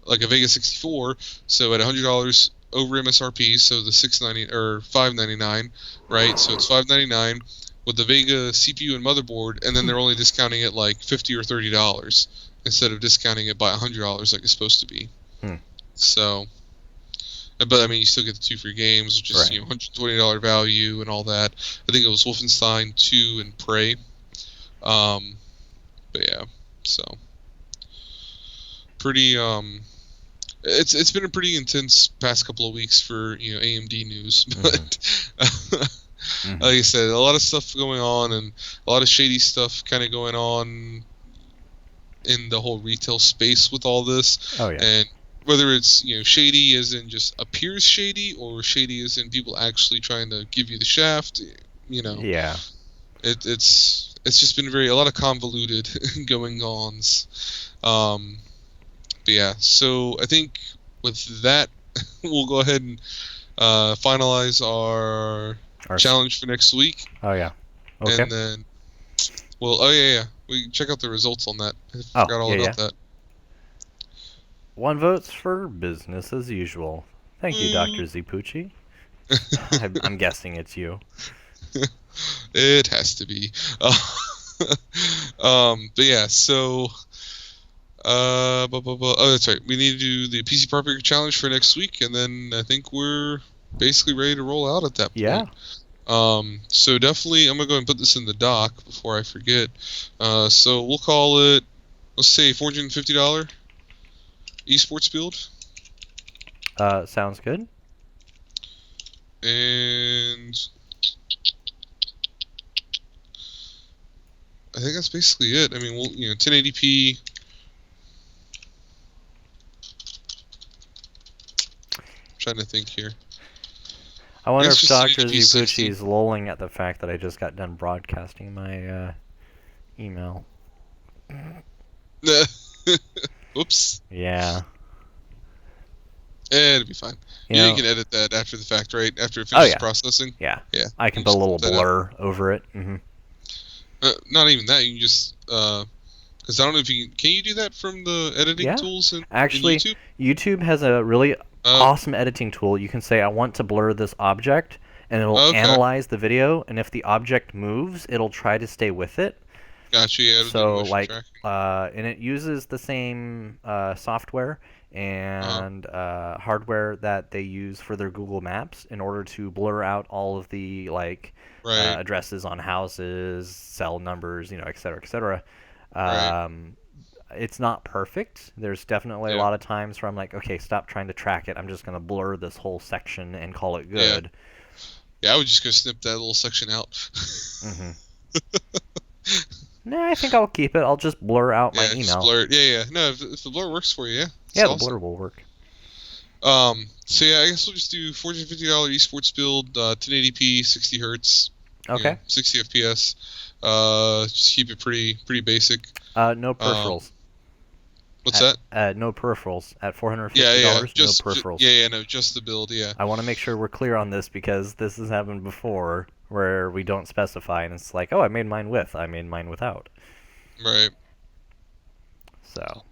like a Vega 64, so at $100 over MSRP, so the $690 or $599, right? So it's $599 with the Vega CPU and motherboard, and then they're only discounting it like $50 or $30 instead of discounting it by $100 like it's supposed to be. So, but I mean, you still get the 2 free games, which is $120 value and all that. I think it was Wolfenstein 2 and Prey. But yeah, so pretty it's been a pretty intense past couple of weeks for AMD news, but like I said, a lot of stuff going on and a lot of shady stuff kind of going on in the whole retail space with all this. Oh yeah. And whether it's shady as in just appears shady, or shady as in people actually trying to give you the shaft, Yeah. it's just been a lot of convoluted going ons. But yeah, so I think with that, we'll go ahead and finalize our challenge for next week. Oh yeah. Okay. And then, we can check out the results on that. I forgot all about that. 1 votes for business as usual. Thank you, Dr. Zipucci. I'm guessing it's you. It has to be. But yeah, so oh, that's right. We need to do the PC Part Picker challenge for next week, and then I think we're basically ready to roll out at that point. Yeah. So definitely, I'm gonna go and put this in the doc before I forget. So we'll call it, let's say, $450 esports build. Sounds good. And I think that's basically it. I mean, we'll 1080p. Trying to think here. I wonder if Dr. Zipucci is lolling at the fact that I just got done broadcasting my email. Oops. Yeah. It'll be fine. You can edit that after the fact, right? After it finishes processing. Yeah. Yeah. I can put a little blur over it. Not even that. You can just because I don't know if you can you do that from the editing tools in YouTube? YouTube has a really awesome editing tool. You can say, I want to blur this object, and it'll analyze the video, and if the object moves, it'll try to stay with it. Gotcha. Yeah. So and it uses the same software and hardware that they use for their Google Maps in order to blur out all of the addresses on houses, cell numbers, et cetera, et cetera. It's not perfect. There's definitely a lot of times where I'm like, okay, stop trying to track it. I'm just going to blur this whole section and call it good. Yeah, I would just go snip that little section out. Nah, I think I'll keep it. I'll just blur out my email. Just blur it. Yeah. No, if the blur works for you, the blur will work. So yeah, I guess we'll just do $450 esports build, 1080p, 60 hertz. Okay. 60 FPS. Just keep it pretty basic. No peripherals. What's that? No peripherals at $450. Just, no peripherals. No, just the build. Yeah. I want to make sure we're clear on this because this has happened before where we don't specify and it's like, oh, I made mine with. I made mine without. Right. So.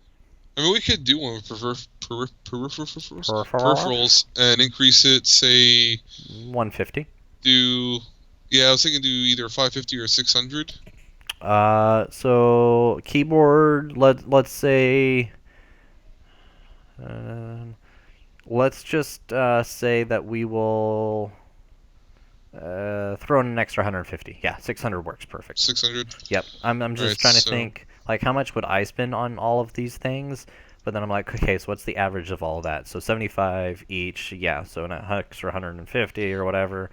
I mean, we could do one with peripherals and increase it, say 150. I was thinking do either 550 or 600. So keyboard, let's say, let's just say that we will throw in an extra 150. Yeah, 600 works perfect. 600. Yep. I'm just trying to think, like, how much would I spend on all of these things? But then I'm like, okay, so what's the average of all of that? So 75 each. Yeah. So an extra 150 or whatever.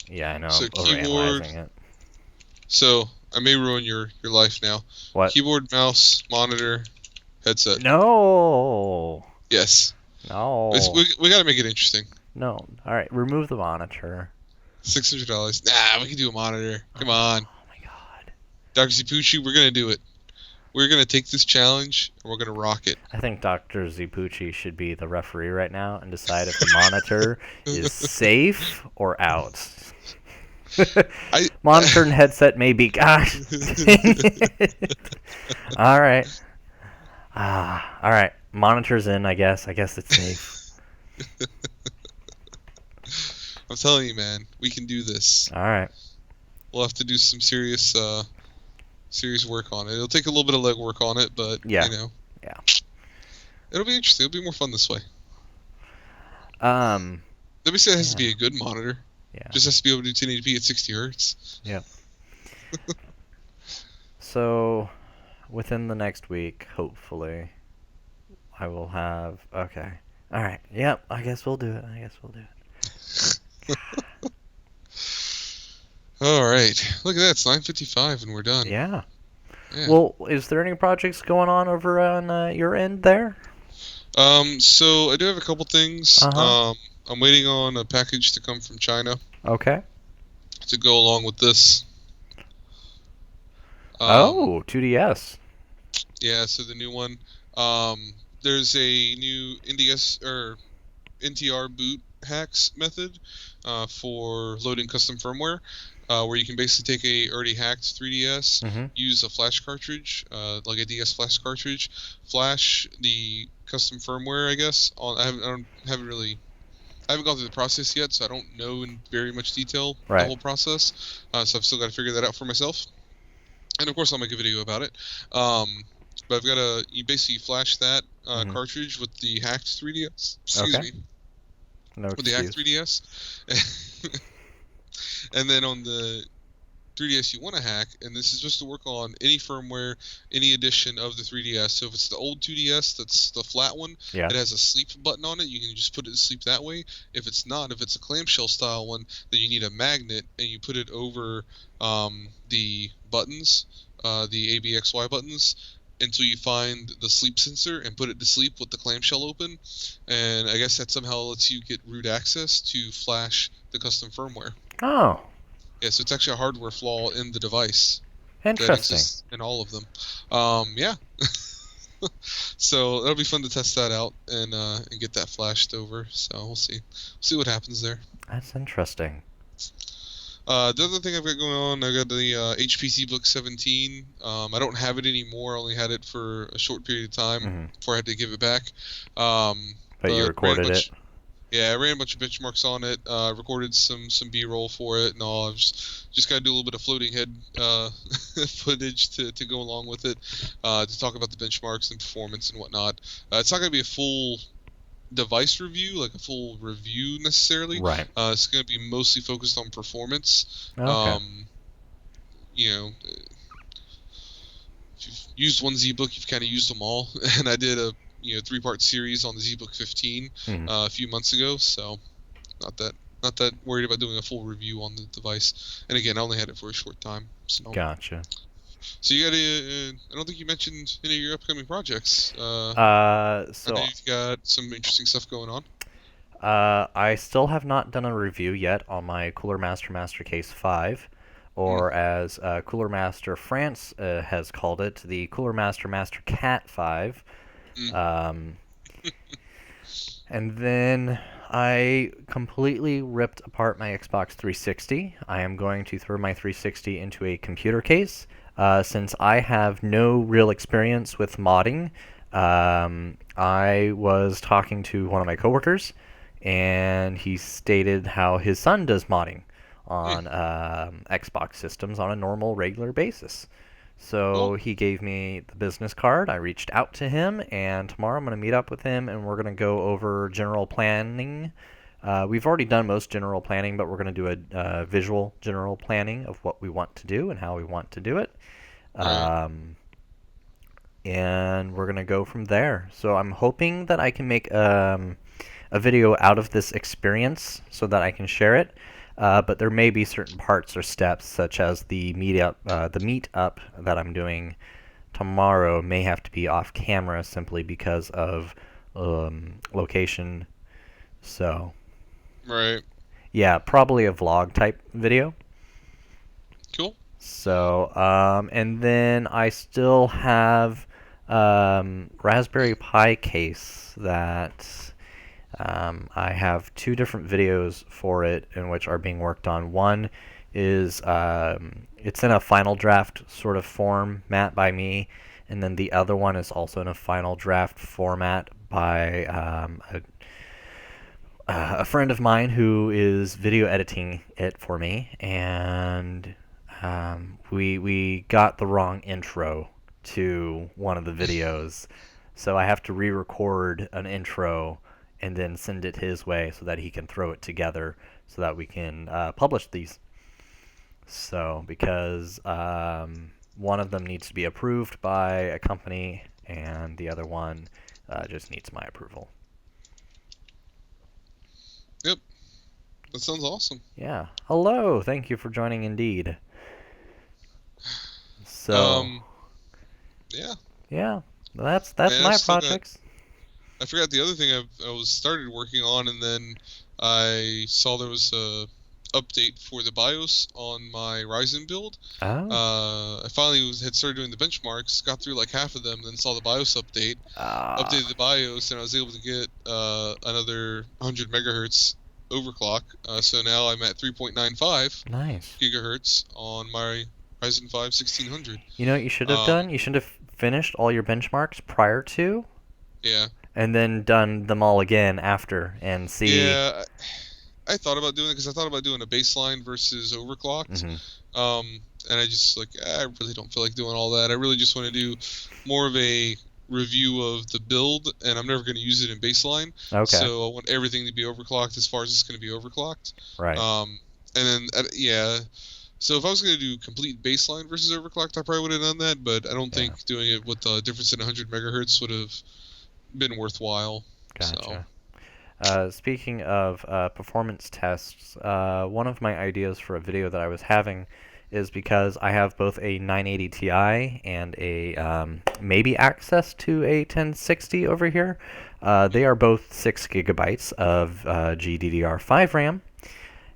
Yeah, I know. So I'm overanalyzing it. So I may ruin your life now. What? Keyboard, mouse, monitor, headset. No. Yes. No. We got to make it interesting. No. All right. Remove the monitor. $600. Nah, we can do a monitor. Come on. Oh my God. Dr. Zipucci, we're gonna do it. We're gonna take this challenge and we're gonna rock it. I think Dr. Zipucci should be the referee right now and decide if the monitor is safe or out. Monitor and headset may be. Gosh. All right. All right. Monitor's in, I guess. I guess it's safe. I'm telling you, man, we can do this. All right. We'll have to do some serious work on it. It'll take a little bit of legwork on it, but Yeah. It'll be interesting. It'll be more fun this way. Let me say it has to be a good monitor. Yeah. Just has to be able to do 1080p at 60 hertz. Yep. So, within the next week, hopefully, I will have. Okay. All right. Yep. I guess we'll do it. All right. Look at that. It's 9:55 and we're done. Yeah. Yeah. Well, is there any projects going on over on your end there? So I do have a couple things. Uh-huh. I'm waiting on a package to come from China Okay. to go along with this. Oh, 2DS. Yeah, so the new one. There's a new NDS or NTR boot hacks method for loading custom firmware, where you can basically take a already hacked 3DS, Mm-hmm. use a flash cartridge, like a DS flash cartridge, flash the custom firmware. I guess I haven't gone through the process yet, so I don't know in very much detail the Right. whole process. So I've still got to figure that out for myself. And of course, I'll make a video about it. But I've got you basically flash that Mm-hmm. cartridge with the hacked 3DS. Excuse Okay. me. No With the hacked excuse. 3DS. And then on the 3DS you want to hack, and this is just to work on any firmware, any edition of the 3DS. So if it's the old 2DS, that's the flat one, Yeah. it has a sleep button on it. You can just put it to sleep that way. If it's not, if it's a clamshell style one, then you need a magnet, and you put it over the buttons, the ABXY buttons, until you find the sleep sensor and put it to sleep with the clamshell open. And I guess that somehow lets you get root access to flash the custom firmware. Oh, Yeah, so it's actually a hardware flaw in the device that interesting. exists in all of them. Yeah. So it'll be fun to test that out and get that flashed over. So we'll see what happens there. That's interesting. The other thing I've got going on, I got the HPC Book 17. I don't have it anymore. I only had it for a short period of time before I had to give it back. But you recorded it. Yeah, I ran a bunch of benchmarks on it. Recorded some B-roll for it and all. I've just got to do a little bit of floating head footage to go along with it, to talk about the benchmarks and performance and whatnot. It's not going to be a full device review, like a full review necessarily. Right. It's going to be mostly focused on performance. Okay. You know, if you've used one ZBook, you've kind of used them all. And I did a 3-part series on the ZBook 15 a few months ago, so not that worried about doing a full review on the device. And again, I only had it for a short time. So. Gotcha. So you got I don't think you mentioned any of your upcoming projects. So I know you've got some interesting stuff going on. I still have not done a review yet on my Cooler Master Case 5, or as Cooler Master France has called it, the Cooler Master Cat 5. And then I completely ripped apart my Xbox 360. I am going to throw my 360 into a computer case. Since I have no real experience with modding, I was talking to one of my coworkers, and he stated how his son does modding on Xbox systems on a normal, regular basis. So he gave me the business card. I reached out to him, and tomorrow I'm going to meet up with him, and we're going to go over general planning. We've already done most general planning, but we're going to do a visual general planning of what we want to do and how we want to do it. And we're going to go from there. So I'm hoping that I can make a video out of this experience so that I can share it. But there may be certain parts or steps, such as the meetup that I'm doing tomorrow may have to be off camera simply because of location. So, right. Yeah, probably a vlog type video. Cool. So, and then I still have Raspberry Pi case that I have 2 different videos for it in which are being worked on. One is it's in a final draft sort of format by me, and then the other one is also in a final draft format by a friend of mine who is video editing it for me, and we got the wrong intro to one of the videos, so I have to re-record an intro and then send it his way so that he can throw it together so that we can publish these. So, because one of them needs to be approved by a company, and the other one Just needs my approval. Yep. That sounds awesome. Yeah. Hello. Thank you for joining Indeed. So. Yeah. Yeah. That's my projects. I forgot the other thing I was started working on, and then I saw there was a update for the BIOS on my Ryzen build. Oh. I finally had started doing the benchmarks, got through like half of them, then saw the BIOS update, updated the BIOS, and I was able to get another 100 megahertz overclock. So now I'm at 3.95 Nice. gigahertz on my Ryzen 5 1600. You know what you should have done? You should have finished all your benchmarks prior to. Yeah. And then done them all again after and see. Yeah, I thought about doing it because I thought about doing a baseline versus overclocked. And I just I really don't feel like doing all that. I really just want to do more of a review of the build, and I'm never going to use it in baseline. Okay. So I want everything to be overclocked as far as it's going to be overclocked. Right. And then yeah. So if I was going to do complete baseline versus overclocked, I probably would have done that. But I don't think doing it with the difference in 100 megahertz would have been worthwhile. Gotcha. So. Speaking of performance tests, one of my ideas for a video that I was having is because I have both a 980 Ti and a maybe access to a 1060 over here. They are both 6 gigabytes of GDDR5 RAM.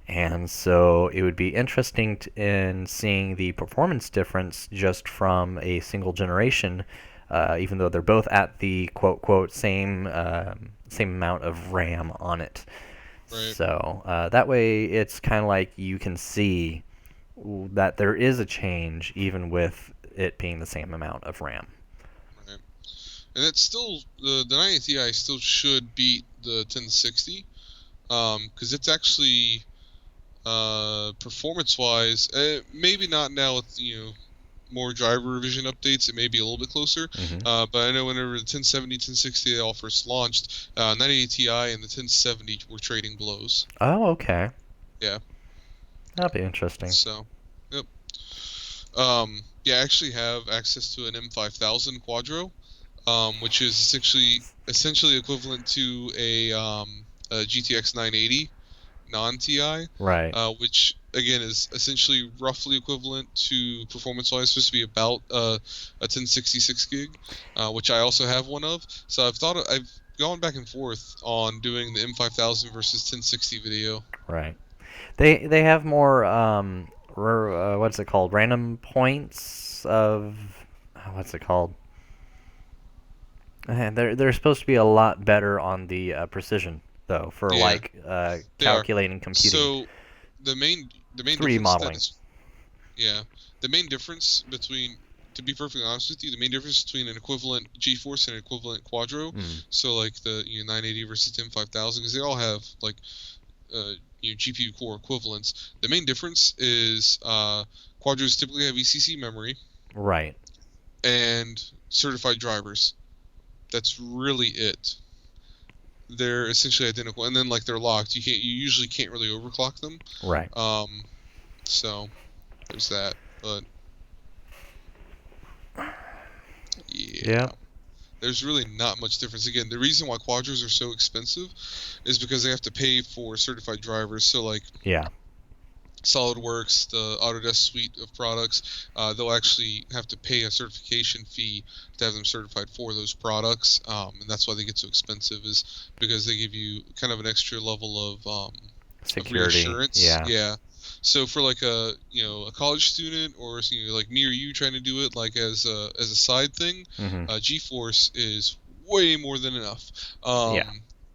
And so it would be interesting in seeing the performance difference just from a single generation, even though they're both at the quote same amount of RAM on it. Right. So that way it's kind of like you can see that there is a change even with it being the same amount of RAM. Right. And it's still the 980 Ti still should beat the 1060, because it's actually performance-wise, maybe not now with more driver revision updates. It may be a little bit closer, but I know whenever the 1070, 1060 they all first launched, 980 Ti and the 1070 were trading blows. Oh, okay. Yeah. That'd be interesting. So, yep. Yeah, I actually have access to an M5000 Quadro, which is essentially equivalent to a GTX 980 non-TI, right? Which again is essentially roughly equivalent to performance-wise, supposed to be about a 1066 gig, which I also have one of. So I've gone back and forth on doing the M5000 versus 1060 video. Right. They have more what's it called? Random points of what's it called? They're supposed to be a lot better on the precision though for calculating computing. So the main 3D modeling. The main difference between, to be perfectly honest with you, the main difference between an equivalent GeForce and an equivalent Quadro, so like the 980 versus M5000, because they all have like GPU core equivalents. The main difference is Quadros typically have ECC memory, right, and certified drivers. That's really it. They're essentially identical, and then like they're locked. You usually can't really overclock them. Right. So there's that, but yeah. There's really not much difference. Again, the reason why Quadros are so expensive is because they have to pay for certified drivers. So like SolidWorks, the Autodesk suite of products, they'll actually have to pay a certification fee to have them certified for those products, and that's why they get so expensive, is because they give you kind of an extra level of security, of reassurance. Yeah. So for like a college student, or like me or you trying to do it like as a side thing, GeForce is way more than enough.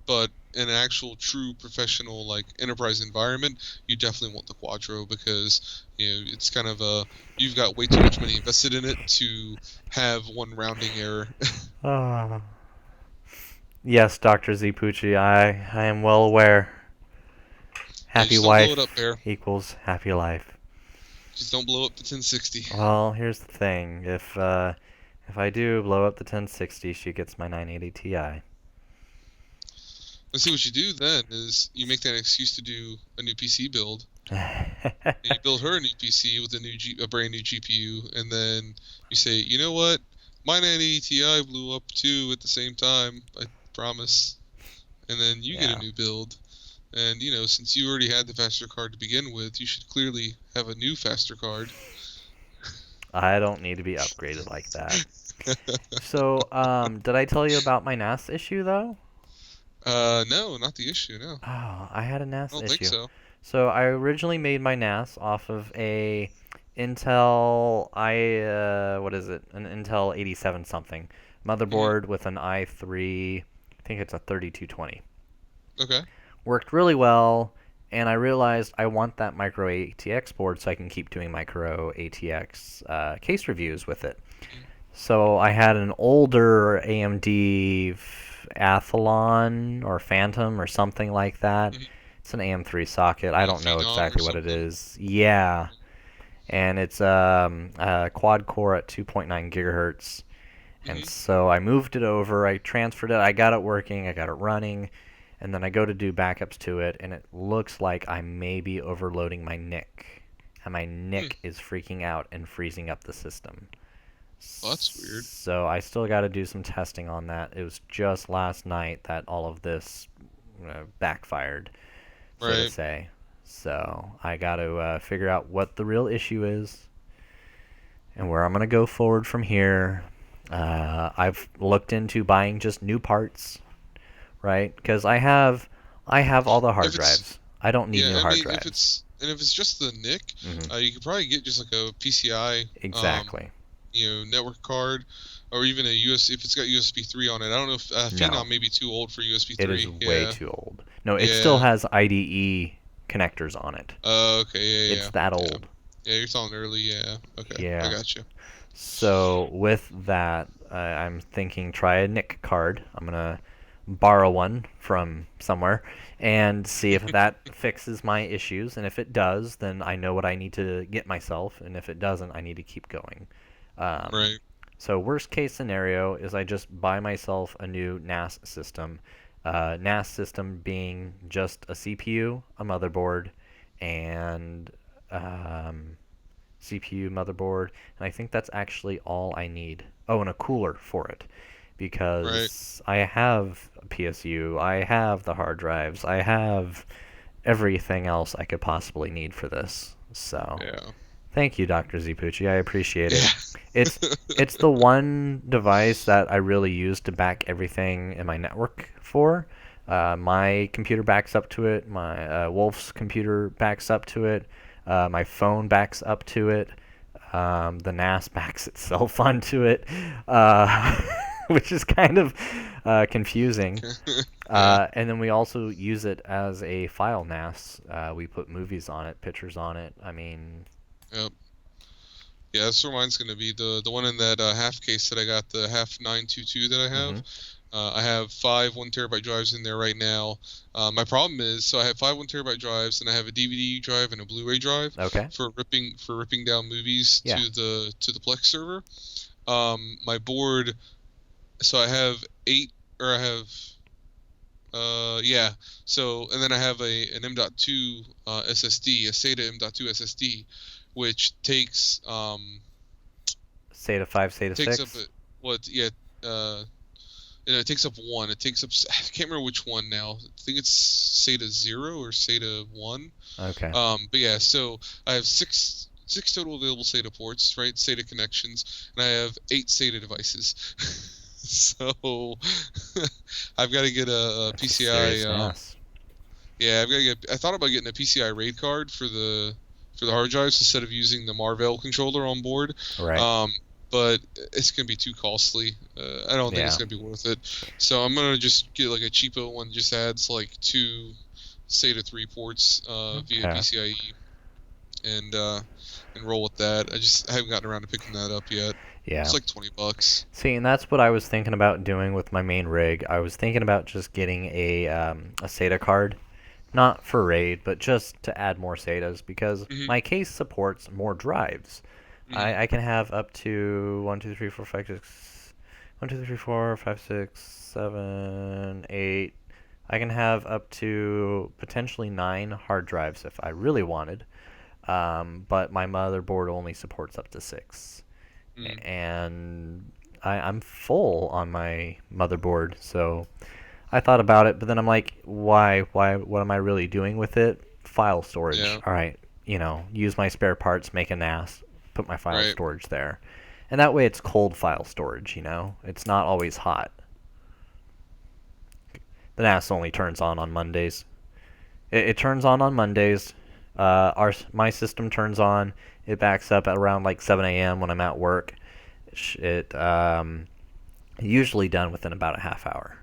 But in an actual true professional like enterprise environment, you definitely want the Quadro, because it's kind of you've got way too much money invested in it to have one rounding error. Yes, Dr. Zipucci, I am well aware. Happy wife equals happy life. Just don't blow up the 1060. Well, here's the thing. If I do blow up the 1060, she gets my 980 Ti. Let's see what you do then is you make that excuse to do a new PC build. And you build her a new PC with a brand new GPU, and then you say, you know what? my 90 Ti blew up too at the same time. I promise. And then you get a Yeah. new build. And since you already had the faster card to begin with, you should clearly have a new faster card. I don't need to be upgraded like that. So, did I tell you about my NAS issue though? No, not the issue. No, Oh, I had a I NAS don't think issue. so. So I originally made my NAS off of a Intel what is it? An Intel 87 something Hmm. motherboard with an i3. I think it's a 3220. Okay. Worked really well, and I realized I want that micro ATX board so I can keep doing micro ATX case reviews with it. So I had an older AMD Athlon or Phantom or something like that. Mm-hmm. It's an AM3 socket. I don't know Phenom or exactly what it something. is. Yeah, and it's a quad core at 2.9 gigahertz. And Hmm. so I moved it over. I transferred it. I got it working. I got it running. And then I go to do backups to it, and it looks like I may be overloading my NIC. And my Hmm. NIC is freaking out and freezing up the system. Well, that's weird. So I still got to do some testing on that. It was just last night that all of this backfired, so to Right. say. So I got to figure out what the real issue is and where I'm going to go forward from here. I've looked into buying just new parts, right? Because I have all the hard If it's drives. I don't need Yeah, new I hard mean, if drives. it's just the NIC, Hmm. you could probably get just like a PCI, Exactly. network card, or even a US if it's got USB 3 on it. I don't know if No, Phenom may be too old for USB it is 3. way Yeah, too old. No, it still yeah. has IDE connectors on it. Okay, yeah, It's yeah, that yeah. old. Yeah, you're talking early. Yeah. Okay, I Yeah. got you. So with that, I'm thinking try a NIC card. I'm gonna borrow one from somewhere and see if that fixes my issues. And if it does, then I know what I need to get myself. And if it doesn't, I need to keep going. Um, Right. so worst case scenario is I just buy myself a new NAS system. NAS system being just a CPU, a motherboard, and um, CPU, motherboard, and I think that's actually all I need. Oh, and a cooler for it Right. because I have a PSU, I have the hard drives, I have everything else I could possibly need for this. So, Yeah. thank you, Dr. Zipucci. I appreciate it. Yeah. It's it's the one device that I really use to back everything in my network for. My computer backs up to it. My Wolf's computer backs up to it. My phone backs up to it. The NAS backs itself onto it, which is kind of confusing. Yeah. And then we also use it as a file NAS. We put movies on it, pictures on it. I mean, Yep. Yeah, that's where mine's gonna be the one in that half case that I got, the half 922 that I have. hmm I have five 1 terabyte drives in there right now. My problem is, so I have five 1 terabyte drives, and I have a DVD drive and a Blu-ray drive okay, for ripping down movies yeah. to the Plex server. My board, so I have eight, or I have, yeah. So and then I have an M.2 SSD, a SATA M.2 SSD, which SATA 5, SATA takes up 6. what, yeah, uh it takes up one. It takes up, I can't remember which one now. I think it's SATA 0 or SATA 1. Okay. But yeah, so I have six total available SATA ports, right? SATA connections, and I have eight SATA devices. So I've got to get a That's a PCI. serious NAS. Yeah, I've got to get. I thought about getting a PCI RAID card for the hard drives instead of using the Marvell controller on board. Right. Um, but it's gonna be too costly. I don't think it's Yeah. gonna be worth it. So I'm gonna just get like a cheapo one. That just adds like two SATA 3 ports via Okay. PCIe and roll with that. I haven't gotten around to picking that up yet. Yeah. It's like $20. See, and that's what I was thinking about doing with my main rig. I was thinking about just getting a SATA card, not for RAID, but just to add more SATAs because Hmm. my case supports more drives. Hmm. I can have up to 1, 2, 3, 4, 5, 6, 1, 2, 3, 4, 5, 6, 7, 8. I can have up to potentially 9 hard drives if I really wanted. But my motherboard only supports up to 6. Hmm. And I'm full on my motherboard, so I thought about it, but then I'm like, why? What am I really doing with it? File storage. Yeah. All right, use my spare parts, make a NAS, put my file Right. storage there. And that way it's cold file storage, It's not always hot. The NAS only turns on Mondays. It turns on Mondays. My system turns on. It backs up at around like 7 a.m. when I'm at work. It usually done within about a half hour.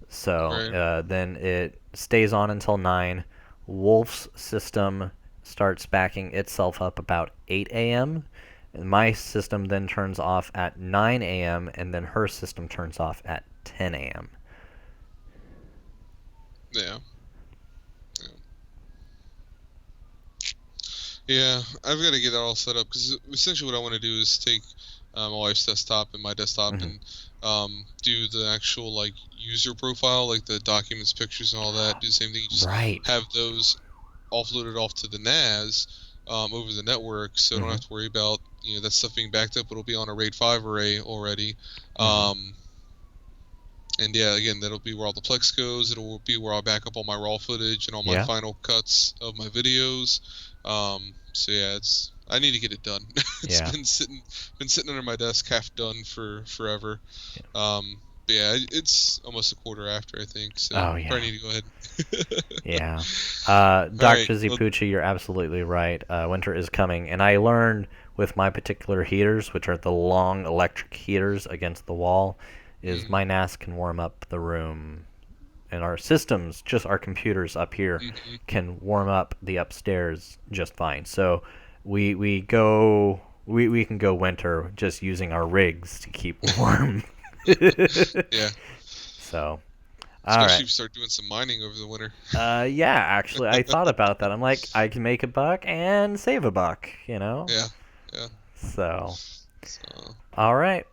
So Right. then it stays on until 9. Wolf's system starts backing itself up about 8 a.m. And my system then turns off at 9 a.m. and then her system turns off at 10 a.m. Yeah. Yeah. Yeah, I've got to get that all set up because essentially what I want to do is take my wife's desktop and my desktop Mhm. and do the actual like user profile, like the documents, pictures, and all that. Do the same thing. You just Right. have those offloaded off to the NAS over the network, so I don't Mhm. have to worry about that stuff being backed up. It'll be on a RAID 5 array already. Mhm. And yeah, again, that'll be where all the Plex goes. It'll be where I'll back up all my raw footage and all my Yeah. final cuts of my videos. So yeah, I need to get it done. It's Yeah. been sitting under my desk half done for forever. But yeah, it's almost a quarter after, I think. So Oh yeah. probably need to go ahead. Yeah. All right. Dr. Well, Zipucci, you're absolutely right. Winter is coming, and I learned with my particular heaters, which are the long electric heaters against the wall, is mhm, my NAS can warm up the room, and our systems, just our computers up here, mhm. can warm up the upstairs just fine. So we can go winter just using our rigs to keep warm. Yeah, So, all especially right. if you start doing some mining over the winter. Yeah, actually, I thought about that. I'm like, I can make a buck and save a buck. Yeah, yeah. So, So, all right,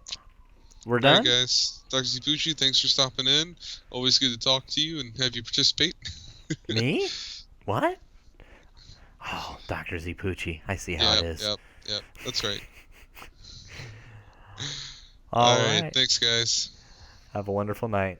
we're all right, done. guys. Dr. Zipucci, thanks for stopping in. Always good to talk to you and have you participate. Me? What? Oh, Dr. Zipucci. I see how it Yep, is. yep, yep. That's right. All All right. right. Thanks, guys. Have a wonderful night.